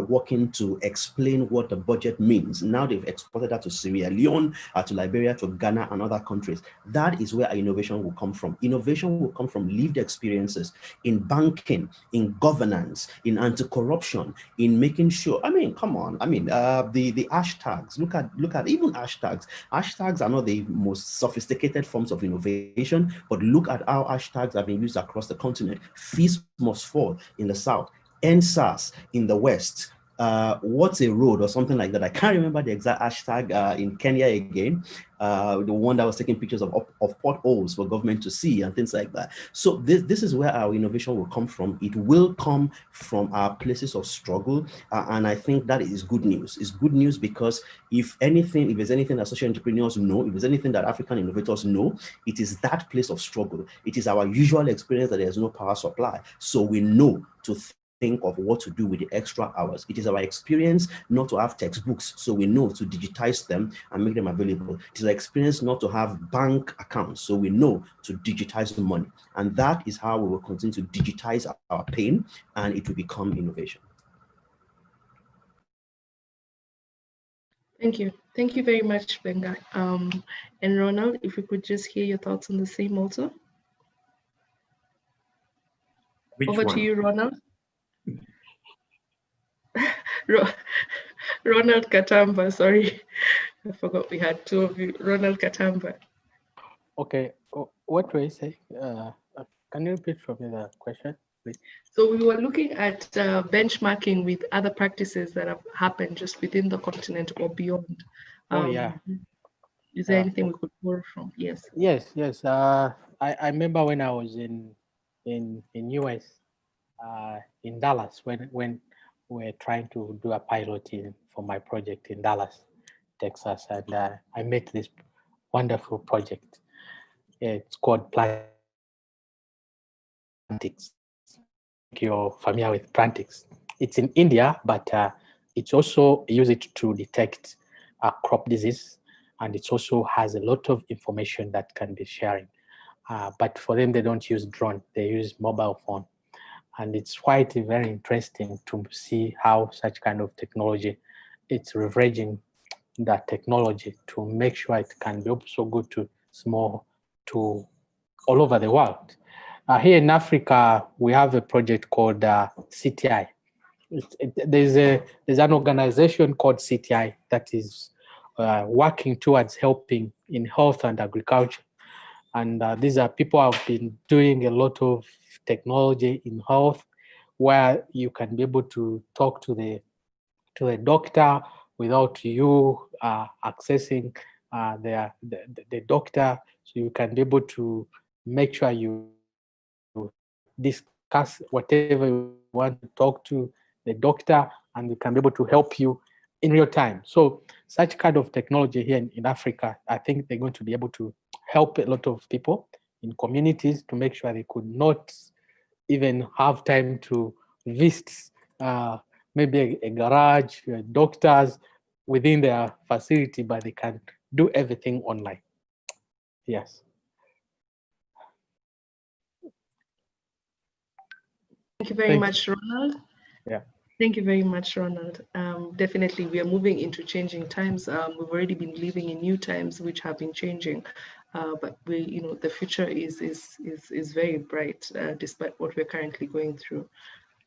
working to explain what the budget means. Now they've exported that to Sierra Leone, to Liberia, to Ghana, and other countries. That is where our innovation will come from. Innovation will come from lived experiences in banking, in governance, in anti-corruption, in making sure, come on, the hashtags, look at even hashtags. Hashtags are not the most sophisticated forms of innovation, but look at how hashtags have been used across the continent. Fees must fall in the South, NSAS in the West. What's a road or something like that? I can't remember the exact hashtag in Kenya again. The one that was taking pictures of potholes for government to see and things like that. So this is where our innovation will come from. It will come from our places of struggle. And I think that is good news. It's good news because if there's anything that social entrepreneurs know, if there's anything that African innovators know, it is that place of struggle. It is our usual experience that there's no power supply. So we know to think of what to do with the extra hours. It is our experience not to have textbooks, so we know to digitize them and make them available. It is our experience not to have bank accounts, so we know to digitize the money. And that is how we will continue to digitize our pain, and it will become innovation. Thank you. Thank you very much, Benga. And Ronald, if we could just hear your thoughts on the same also. Over to you, Ronald. Ronald Katamba, sorry. I forgot we had 2 of you. Ronald Katamba. Okay, what were you saying? Can you repeat for me the question, please? So we were looking at benchmarking with other practices that have happened just within the continent or beyond. Yeah. Is there anything we could borrow from? Yes. Yes. I remember when I was in US, in Dallas, when we're trying to do a pilot for my project in Dallas, Texas, and I met this wonderful project. It's called Plantix. You're familiar with Plantix. It's in India, but it's also use it to detect crop disease, and it also has a lot of information that can be sharing. But for them, they don't use drone; they use mobile phone. And it's quite very interesting to see how such kind of technology, it's leveraging that technology to make sure it can be also good to to all over the world. Here in Africa, we have a project called CTI. There's an organization called CTI that is working towards helping in health and agriculture. And these are people who have been doing a lot of technology in health, where you can be able to talk to the doctor without you accessing the doctor, so you can be able to make sure you discuss whatever you want to talk to the doctor, and we can be able to help you in real time. So such kind of technology here in Africa, I think they're going to be able to help a lot of people in communities to make sure they could not even have time to visit maybe a garage, doctors within their facility, but they can do everything online. Yes. Thank you very much, Ronald. Yeah. Thank you very much, Ronald. Definitely, we are moving into changing times. We've already been living in new times, which have been changing, but the future is very bright, despite what we're currently going through.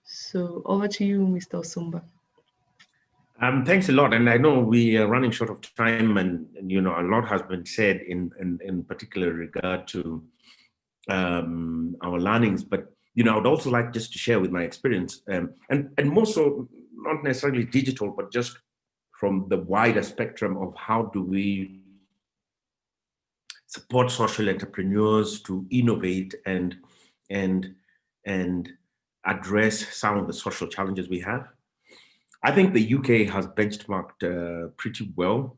So over to you, Mr. Osumba. Thanks a lot, and I know we are running short of time, and a lot has been said in particular regard to our learnings, but I would also like just to share with my experience, and more so not necessarily digital, but just from the wider spectrum of how do we support social entrepreneurs to innovate and address some of the social challenges we have. I think the UK has benchmarked pretty well,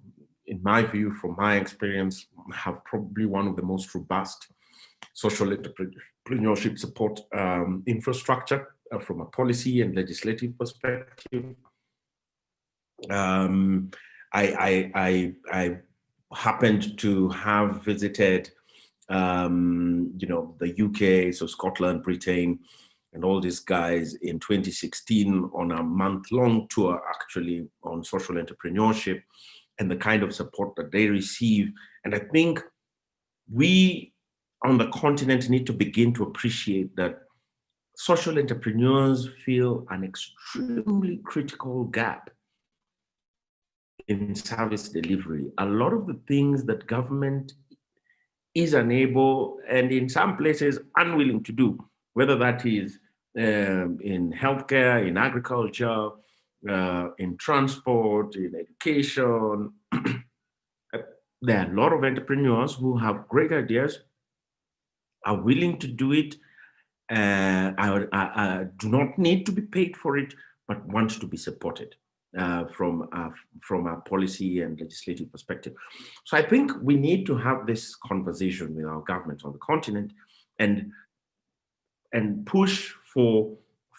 in my view, from my experience, have probably one of the most robust social entrepreneurship support infrastructure from a policy and legislative perspective. I happened to have visited, the UK, so Scotland, Britain, and all these guys in 2016 on a month-long tour, actually, on social entrepreneurship and the kind of support that they receive. And I think we on the continent need to begin to appreciate that social entrepreneurs feel an extremely critical gap in service delivery. A lot of the things that government is unable and in some places unwilling to do, whether that is in healthcare, in agriculture, in transport, in education. There are a lot of entrepreneurs who have great ideas, are willing to do it, I do not need to be paid for it, but want to be supported from a policy and legislative perspective. So I think we need to have this conversation with our governments on the continent and push for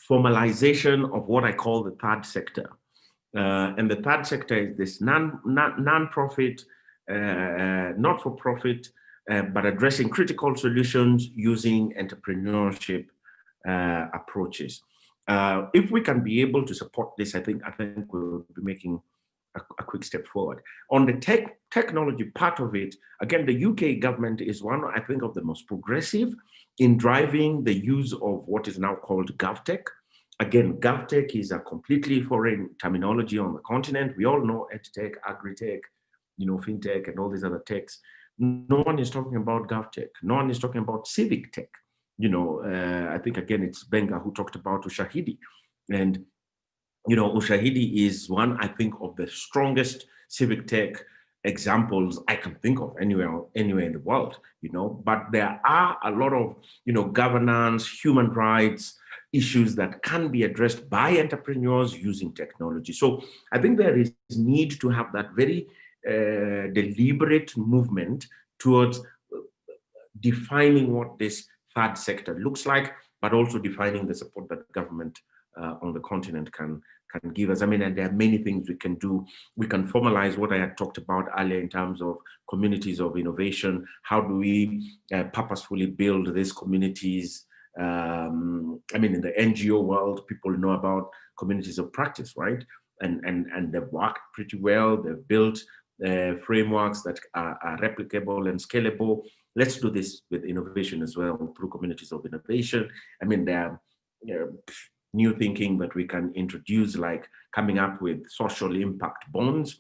formalization of what I call the third sector. And the third sector is this non-profit, not-for-profit, but addressing critical solutions using entrepreneurship approaches. If we can be able to support this, I think we'll be making a quick step forward. On the technology part of it, again, the UK government is one, I think, of the most progressive in driving the use of what is now called GovTech. Again, GovTech is a completely foreign terminology on the continent. We all know EdTech, AgriTech, FinTech, and all these other techs. No one is talking about GovTech. No one is talking about civic tech. I think, again, it's Benga who talked about Ushahidi. And, Ushahidi is one, I think, of the strongest civic tech examples I can think of anywhere in the world, But there are a lot of, governance, human rights issues that can be addressed by entrepreneurs using technology. So I think there is need to have that very deliberate movement towards defining what this third sector looks like, but also defining the support that government on the continent can give us. And there are many things we can do. We can formalize what I had talked about earlier in terms of communities of innovation. How do we purposefully build these communities? In the NGO world, people know about communities of practice, right? And they've worked pretty well. They've built frameworks that are replicable and scalable. Let's do this with innovation as well through communities of innovation. There are new thinking that we can introduce, like coming up with social impact bonds,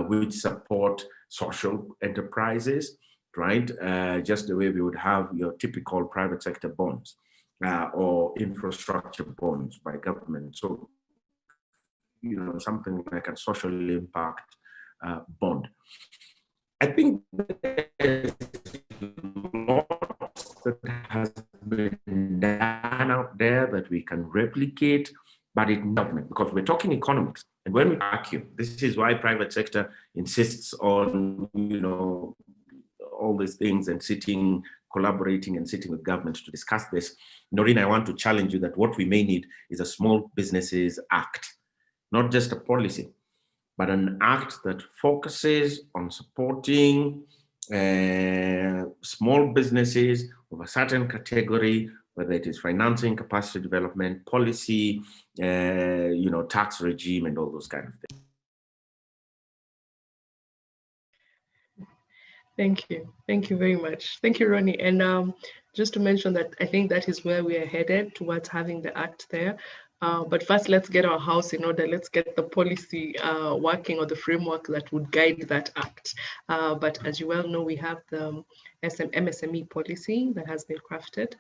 which support social enterprises, right? Just the way we would have your typical private sector bonds or infrastructure bonds by government. So something like a social impact bond. I think there's lots that has been done out there that we can replicate, but in government, because we're talking economics. And when we vacuum, this is why private sector insists on, all these things and collaborating and sitting with government to discuss this. Noreen, I want to challenge you that what we may need is a Small Businesses Act, not just a policy, but an act that focuses on supporting small businesses of a certain category, whether it is financing, capacity development, policy, tax regime, and all those kind of things. Thank you. Thank you very much. Thank you, Ronnie. And just to mention that I think that is where we are headed, towards having the act there. But first, let's get our house in order. Let's get the policy working, or the framework that would guide that act. But as you well know, we have the MSME policy that has been crafted.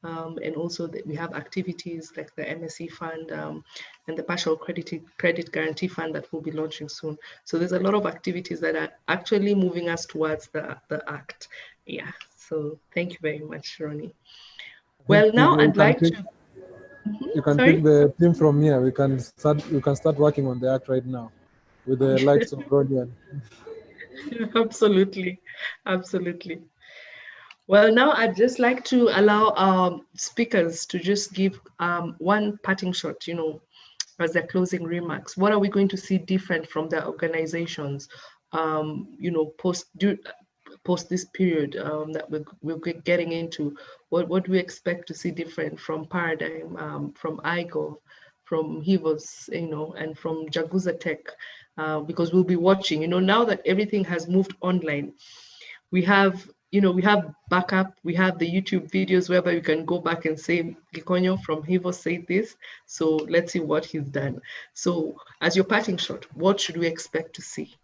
And also we have activities like the MSE fund and the partial credit guarantee fund that will be launching soon. So there's a lot of activities that are actually moving us towards the act. Yeah, so thank you very much, Ronnie. Well, now I'd like to... You can pick the team from here. We can start working on the act right now with the likes of Ronnie. Absolutely, absolutely. Well, now I'd just like to allow speakers to just give one parting shot, as their closing remarks. What are we going to see different from the organizations, post this period that we're getting into? What do we expect to see different from Paradigm, from IGO, from HIVOS, and from Jaguza Tech, because we'll be watching, now that everything has moved online. We have backup, we have the YouTube videos whereby you can go back and say, Gikonyo from HIVOS said this, so let's see what he's done. So as your parting shot, what should we expect to see?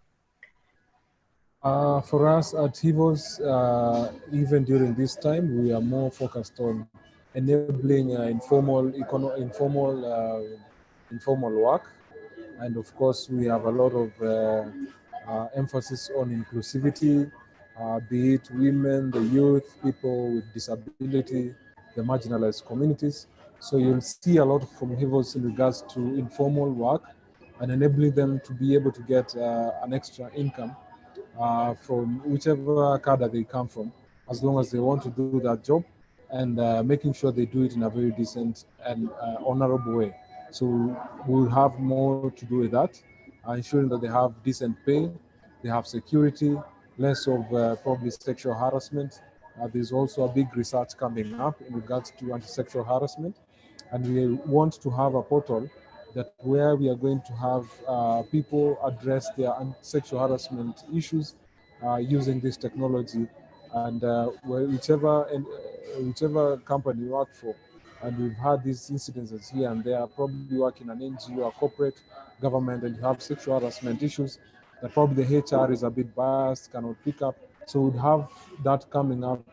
For us at HIVOS, even during this time, we are more focused on enabling informal work. And of course, we have a lot of emphasis on inclusivity, be it women, the youth, people with disability, the marginalized communities. So you'll see a lot from HIVOS in regards to informal work and enabling them to be able to get an extra income from whichever cadre they come from, as long as they want to do that job, and making sure they do it in a very decent and honorable way. So we'll have more to do with that, ensuring that they have decent pay, they have security, less of probably sexual harassment. There's also a big research coming up in regards to anti-sexual harassment, and we want to have a portal that where we are going to have people address their sexual harassment issues using this technology, and whichever company you work for. And we've had these incidences here and there, probably work in an NGO or corporate government, and you have sexual harassment issues that probably the HR is a bit biased, cannot pick up. So we'd have that coming up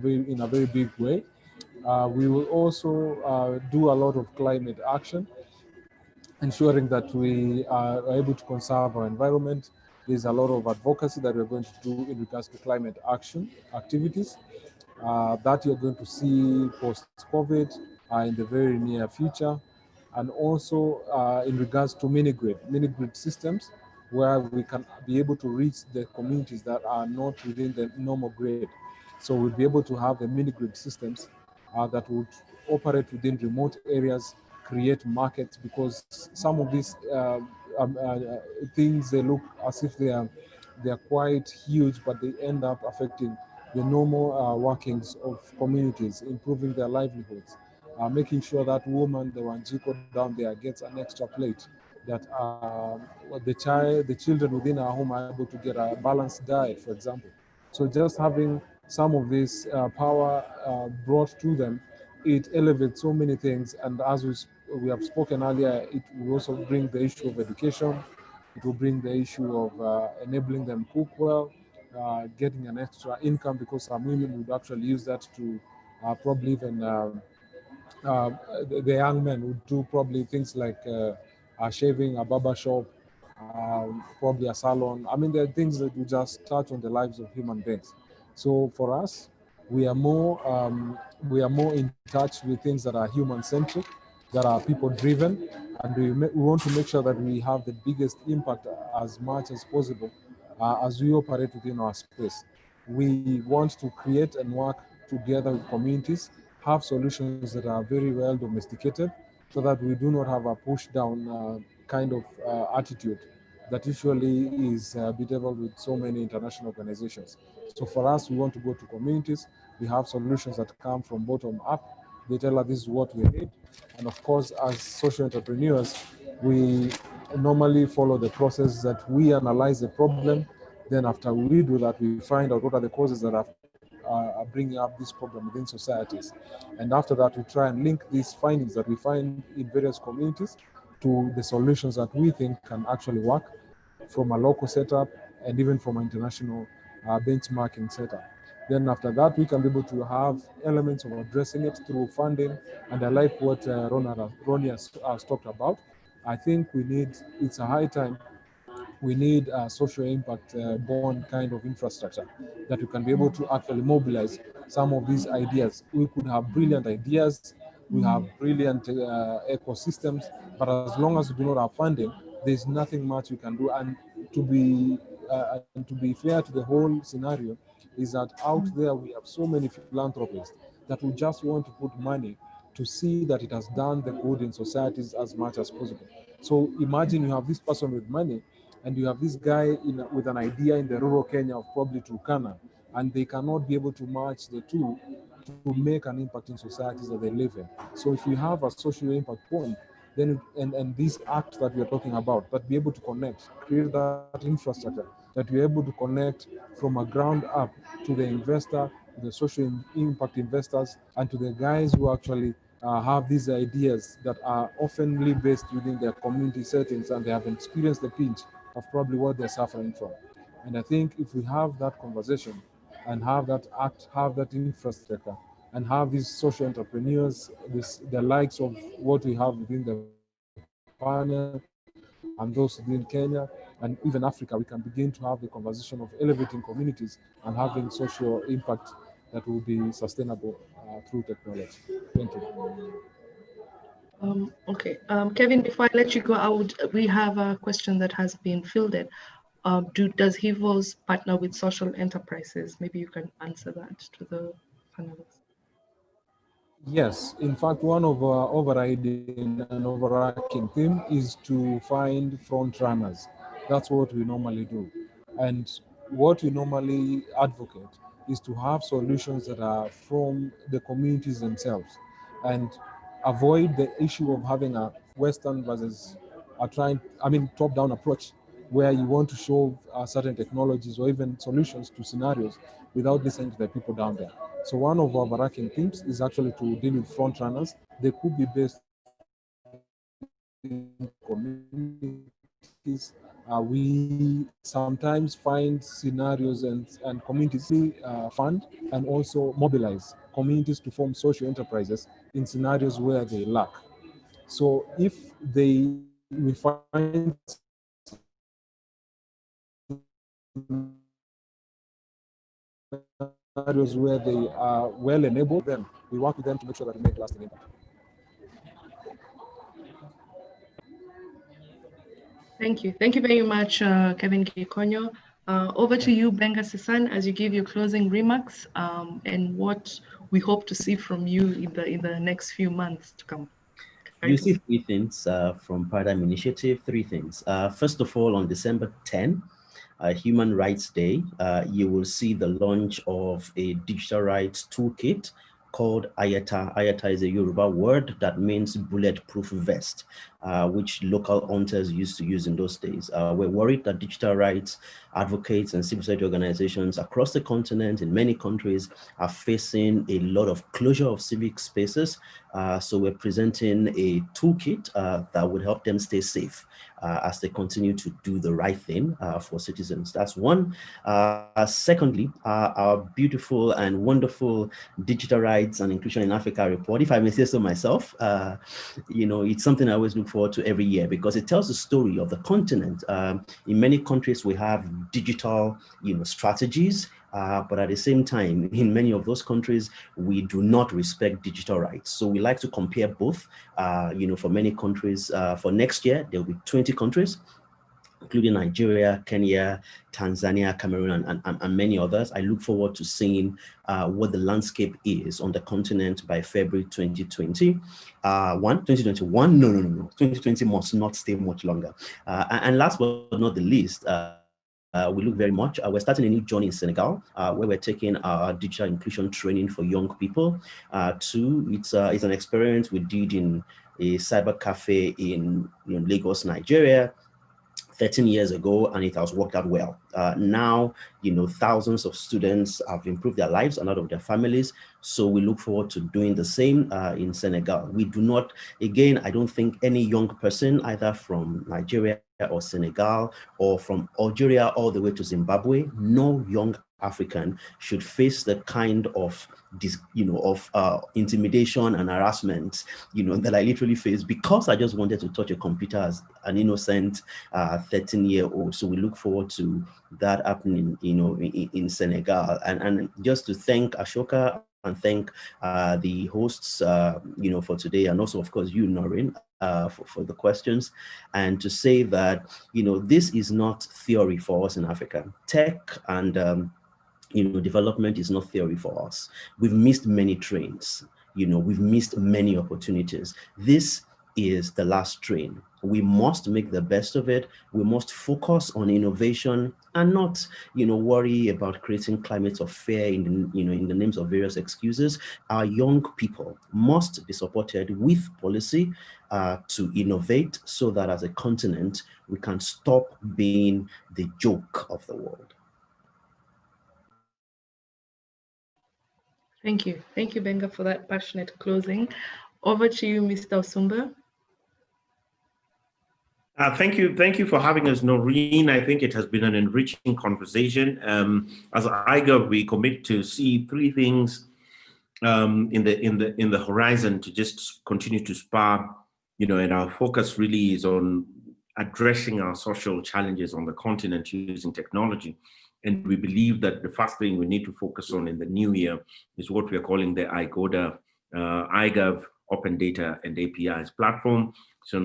in a very big way. We will also do a lot of climate action, ensuring that we are able to conserve our environment. There's a lot of advocacy that we're going to do in regards to climate action activities that you're going to see post-COVID in the very near future. And also in regards to mini-grid systems, where we can be able to reach the communities that are not within the normal grid. So we'll be able to have the mini-grid systems that would operate within remote areas, create markets, because some of these things, they look as if they are quite huge, but they end up affecting the normal workings of communities, improving their livelihoods, making sure that woman, the Wanjiko down there, gets an extra plate, that the children within our home are able to get a balanced diet, for example. So just having some of this power brought to them, it elevates so many things. And as we have spoken earlier, it will also bring the issue of education. It will bring the issue of enabling them cook well, getting an extra income, because some women would actually use that to probably even the young men would do probably things like shaving, a barber shop, probably a salon. I mean, there are things that will just touch on the lives of human beings. So for us, we are more in touch with things that are human-centric, that are people-driven, and we want to make sure that we have the biggest impact as much as possible as we operate within our space. We want to create and work together with communities, have solutions that are very well domesticated, so that we do not have a push-down kind of attitude that usually is bedeviled with so many international organizations. So for us, we want to go to communities. We have solutions that come from bottom up. They tell us this is what we need. And of course, as social entrepreneurs, we normally follow the process that we analyze the problem. Then after we do that, we find out what are the causes that are bringing up this problem within societies. And after that, we try and link these findings that we find in various communities to the solutions that we think can actually work from a local setup and even from an international benchmarking setup. Then after that, we can be able to have elements of addressing it through funding. And I like what Ronnie has talked about. I think it's a high time we need a social impact bond kind of infrastructure that we can be able to actually mobilize some of these ideas. We could have brilliant ideas, we have brilliant ecosystems, but as long as we do not have funding, there's nothing much we can do. And to be fair to the whole scenario, is that out there we have so many philanthropists that we just want to put money to see that it has done the good in societies as much as possible. So imagine you have this person with money, and you have this guy with an idea in the rural Kenya of probably Turkana, and they cannot be able to match the two to make an impact in societies that they live in. So if we have a social impact point, then and this act that we are talking about, that be able to connect, create that infrastructure, that we're able to connect from a ground up to the investor, to the social impact investors, and to the guys who actually have these ideas that are oftenly based within their community settings, and they have experienced the pinch of probably what they're suffering from. And I think if we have that conversation and have that act, have that infrastructure, and have these social entrepreneurs, the likes of what we have within the panel, and those within Kenya, and even Africa, we can begin to have the conversation of elevating communities and having social impact that will be sustainable through technology. Thank you. Okay, Kevin, before I let you go out, we have a question that has been fielded. Does HIVOS partner with social enterprises? Maybe you can answer that to the panelists. Yes, in fact, one of our overriding and overarching theme is to find front runners. That's what we normally do. And what we normally advocate is to have solutions that are from the communities themselves and avoid the issue of having a Western versus top-down approach where you want to show certain technologies or even solutions to scenarios without listening to the people down there. So one of our overarching themes is actually to deal with front runners. They could be based in communities. We sometimes find scenarios and communities fund and also mobilize communities to form social enterprises in scenarios where they lack. So if we find scenarios where they are well enabled, then we work with them to make sure that we make lasting impact. Thank you. Thank you very much, Kevin Gikonyo. Over to you, Benga Sisan, as you give your closing remarks and what we hope to see from you in the next few months to come. You see three things from Paradigm Initiative, three things. First of all, on December 10, Human Rights Day, you will see the launch of a digital rights toolkit called Ayata. Ayata is a Yoruba word that means bulletproof vest, which local hunters used to use in those days. We're worried that digital rights advocates and civil society organizations across the continent in many countries are facing a lot of closure of civic spaces. So we're presenting a toolkit that would help them stay safe as they continue to do the right thing for citizens. That's one. Secondly, our beautiful and wonderful Digital Rights and Inclusion in Africa report, if I may say so myself, it's something I always look forward to every year because it tells the story of the continent. In many countries, we have digital, strategies, but at the same time, in many of those countries, we do not respect digital rights. So we like to compare both. For many countries, for next year, there will be 20 countries, including Nigeria, Kenya, Tanzania, Cameroon, and many others. I look forward to seeing what the landscape is on the continent by February 2021. 2020 must not stay much longer. And last but not the least, we look very much, we're starting a new journey in Senegal, where we're taking our digital inclusion training for young people. It's an experience we did in a cyber cafe in Lagos, Nigeria, 13 years ago, and it has worked out well. Now, thousands of students have improved their lives and that of their families. So we look forward to doing the same in Senegal. We do not, again, I don't think any young person, either from Nigeria or Senegal or from Algeria all the way to Zimbabwe, no young African should face the kind of intimidation and harassment, that I literally faced because I just wanted to touch a computer as an innocent 13-year-old. So we look forward to that happening, in Senegal. And just to thank Ashoka and thank the hosts, for today, and also, of course, you, Noreen, for the questions, and to say that, this is not theory for us in Africa. Tech and development is not theory for us. We've missed many trains. We've missed many opportunities. This is the last train. We must make the best of it. We must focus on innovation and not, worry about creating climates of fear in the names of various excuses. Our young people must be supported with policy to innovate so that as a continent, we can stop being the joke of the world. Thank you. Thank you, Benga, for that passionate closing. Over to you, Mr. Osumba. Thank you for having us, Noreen. I think it has been an enriching conversation. As IGOV, we commit to see three things in the horizon to just continue to spar, and our focus really is on addressing our social challenges on the continent using technology. And we believe that the first thing we need to focus on in the new year is what we are calling the IGOV Open Data and APIs platform. So,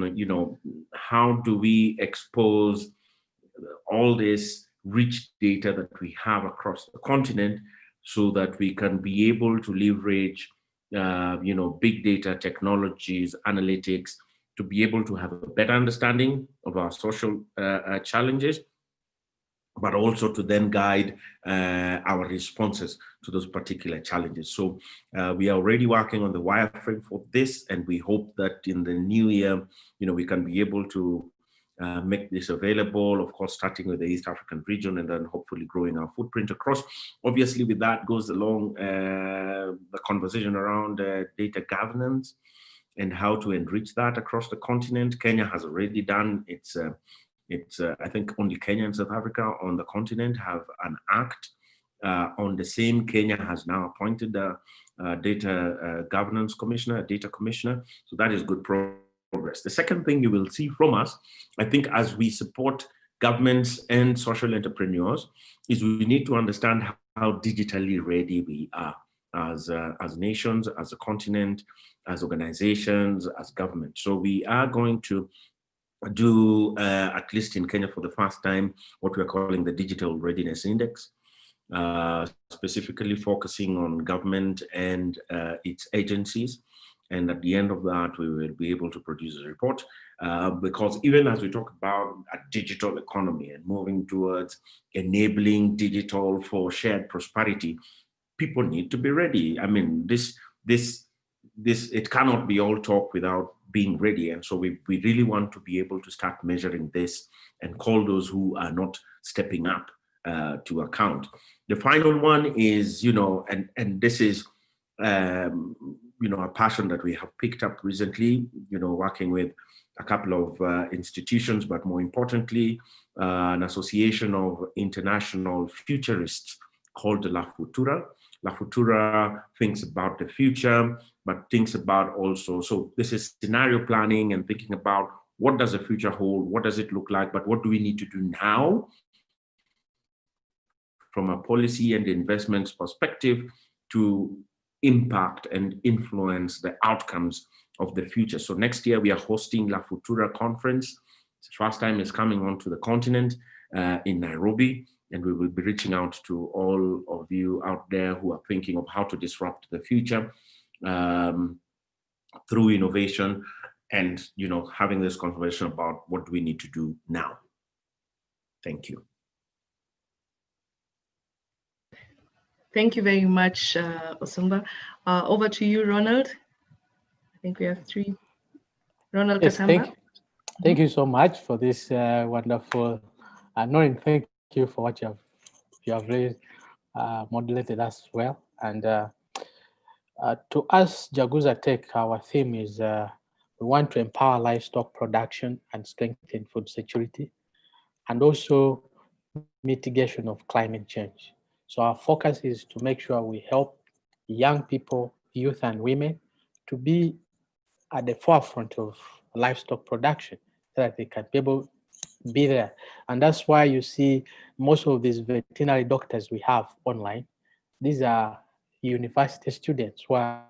how do we expose all this rich data that we have across the continent so that we can be able to leverage, big data technologies, analytics, to be able to have a better understanding of our social challenges, but also to then guide our responses to those particular challenges. So we are already working on the wireframe for this, and we hope that in the new year, we can be able to make this available, of course, starting with the East African region and then hopefully growing our footprint across. Obviously, with that goes along the conversation around data governance and how to enrich that across the continent. Kenya has already done its I think only Kenya and South Africa on the continent have an act on the same. Kenya has now appointed a data governance commissioner, a data commissioner. So that is good progress. The second thing you will see from us, I think, as we support governments and social entrepreneurs, is we need to understand how digitally ready we are as nations, as a continent, as organizations, as government. So we are going to do, at least in Kenya for the first time, what we're calling the Digital Readiness Index, specifically focusing on government and its agencies. And at the end of that, we will be able to produce a report, because even as we talk about a digital economy and moving towards enabling digital for shared prosperity, people need to be ready. I mean, this it cannot be all talk without being ready. And so we really want to be able to start measuring this and call those who are not stepping up to account. The final one is, and this is, a passion that we have picked up recently, working with a couple of institutions, but more importantly, an association of international futurists called La Futura. La Futura thinks about the future but thinks about also, so this is scenario planning and thinking about what does the future hold, what does it look like, but what do we need to do now from a policy and investments perspective to impact and influence the outcomes of the future. So next year we are hosting La Futura conference. It's the first time it's coming onto the continent in Nairobi, and we will be reaching out to all of you out there who are thinking of how to disrupt the future through innovation, and having this conversation about what do we need to do now. Thank you. Thank you very much, Osumba. Over to you, Ronald. I think we have three. Ronald Yes, Katamba. thank you so much for this wonderful, Noreen, thank you for what you have really modulated as well. And to us, Jaguza Tech, our theme is we want to empower livestock production and strengthen food security, and also mitigation of climate change. So our focus is to make sure we help young people, youth and women to be at the forefront of livestock production so that they can be able to be there. And that's why you see most of these veterinary doctors we have online, these are university students who are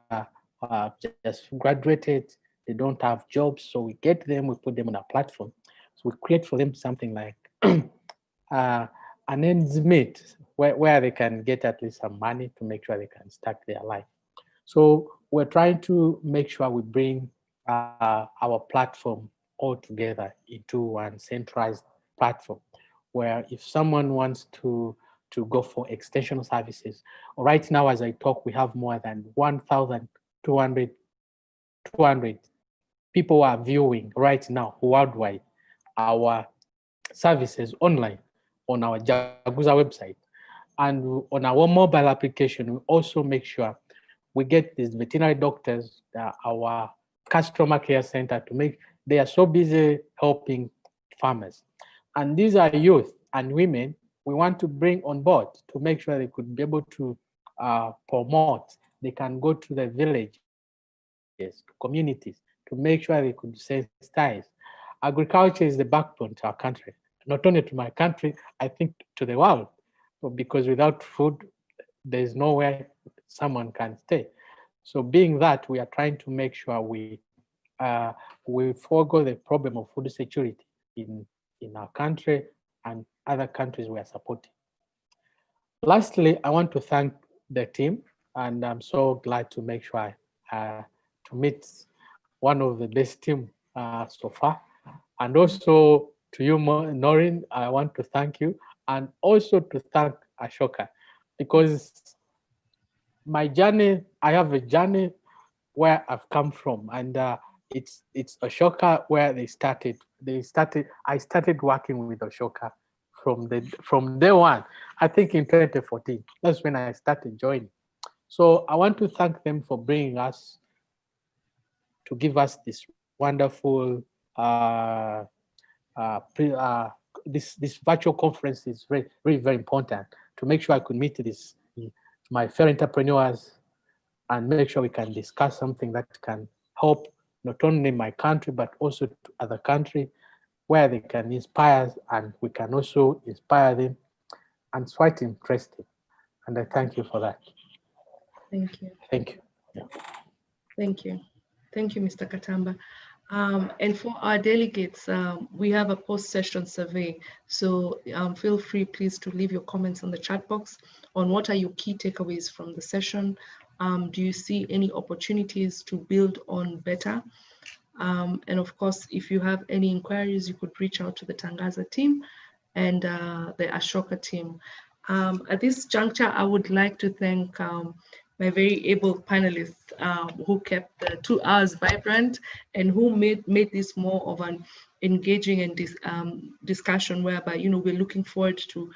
just graduated, they don't have jobs. So we get them, we put them on a platform. So we create for them something like an ends meet where they can get at least some money to make sure they can start their life. So we're trying to make sure we bring our platform all together into one centralized platform, where if someone wants to go for extension services, right now as I talk, we have more than 1,200 people are viewing right now worldwide our services online on our Jaguza website. And on our mobile application, we also make sure we get these veterinary doctors, our customer care center, to make, they are so busy helping farmers. And these are youth and women we want to bring on board to make sure they could be able to promote. They can go to the villages, to communities, to make sure they could sensitize. Agriculture is the backbone to our country, not only to my country, I think to the world, because without food, there's nowhere someone can stay. So being that, we are trying to make sure we forego the problem of food security in our country and other countries we are supporting. Lastly, I want to thank the team, and I'm so glad to make sure to meet one of the best team so far. And also to you, Noreen, I want to thank you, and also to thank Ashoka, because my journey, I have a journey where I've come from, and it's Ashoka where they started. I started working with Ashoka from day one. I think in 2014. That's when I started joining. So I want to thank them for bringing us to give us this wonderful this virtual conference is very, very, very important to make sure I could meet my fellow entrepreneurs and make sure we can discuss something that can help not only my country, but also to other countries where they can inspire, and we can also inspire them. And it's quite interesting. And I thank you for that. Thank you. Thank you. Yeah. Thank you. Thank you, Mr. Katamba. And for our delegates, we have a post-session survey. So feel free, please, to leave your comments on the chat box on what are your key takeaways from the session. Do you see any opportunities to build on better? And of course, if you have any inquiries, you could reach out to the Tangaza team and the Ashoka team. At this juncture, I would like to thank my very able panelists who kept the 2 hours vibrant and who made this more of an engaging and discussion whereby, we're looking forward to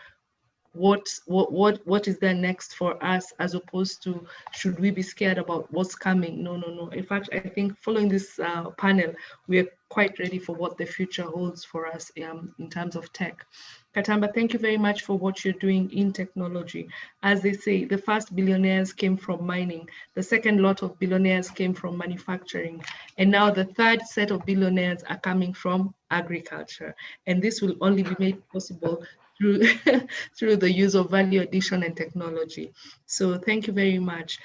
what is there next for us, as opposed to should we be scared about what's coming? No. In fact, I think following this panel, we are quite ready for what the future holds for us in terms of tech. Katamba, thank you very much for what you're doing in technology. As they say, the first billionaires came from mining, the second lot of billionaires came from manufacturing, and now the third set of billionaires are coming from agriculture. And this will only be made possible through, through the use of value addition and technology. So thank you very much.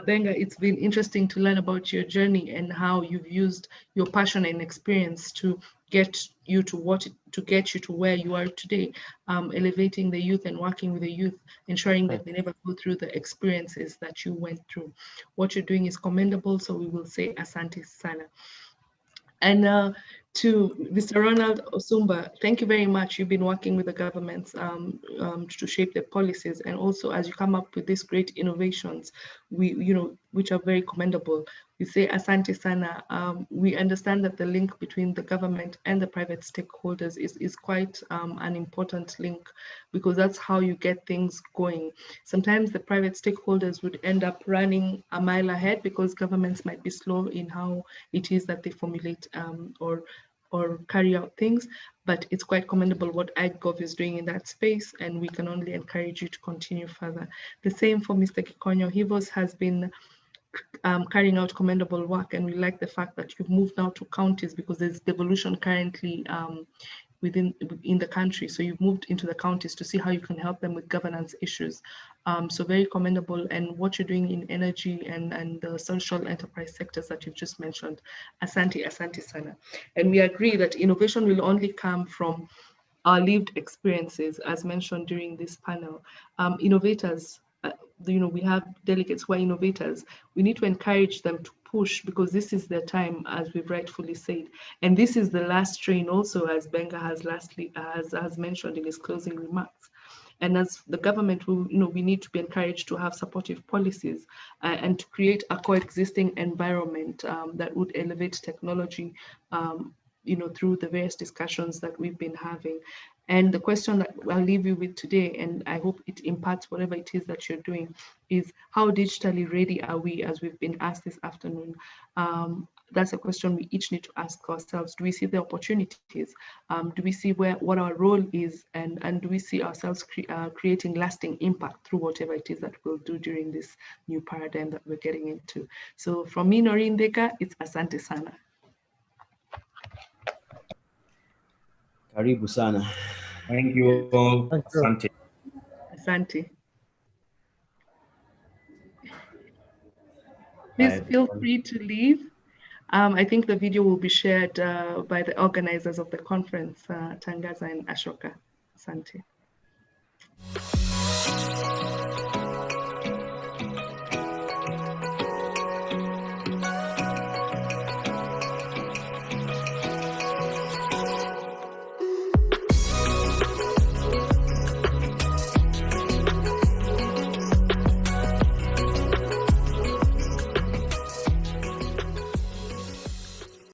Benga, it's been interesting to learn about your journey and how you've used your passion and experience to get you to where you are today, elevating the youth and working with the youth, ensuring that they never go through the experiences that you went through. What you're doing is commendable, so we will say asante sana. And to Mr. Ronald Osumba, thank you very much. You've been working with the governments to shape their policies, and also as you come up with these great innovations, which are very commendable. We say asante sana. We understand that the link between the government and the private stakeholders is quite an important link, because that's how you get things going. Sometimes the private stakeholders would end up running a mile ahead because governments might be slow in how it is that they formulate or carry out things, but it's quite commendable what AACOSE is doing in that space, and we can only encourage you to continue further. The same for Mr. Kikonyo. HIVOS has been carrying out commendable work, and we like the fact that you've moved now to counties, because there's devolution currently in the country. So you've moved into the counties to see how you can help them with governance issues. So very commendable, and what you're doing in energy and the social enterprise sectors that you've just mentioned. Asante sana. And we agree that innovation will only come from our lived experiences, as mentioned during this panel. Innovators, we have delegates who are innovators. We need to encourage them to push, because this is their time, as we've rightfully said. And this is the last train also, as Benga has mentioned in his closing remarks. And as the government, we need to be encouraged to have supportive policies and to create a coexisting environment that would elevate technology, through the various discussions that we've been having. And the question that I'll leave you with today, and I hope it imparts whatever it is that you're doing, is how digitally ready are we, as we've been asked this afternoon? That's a question we each need to ask ourselves. Do we see the opportunities? Do we see what our role is? And do we see ourselves creating lasting impact through whatever it is that we'll do during this new paradigm that we're getting into? So from me, Noreen Deka, it's asante sana. Karibu sana. Thank you all. Thank you. Asante. Asante. Please feel free to leave. I think the video will be shared by the organizers of the conference, Tangaza and Ashoka. Asante.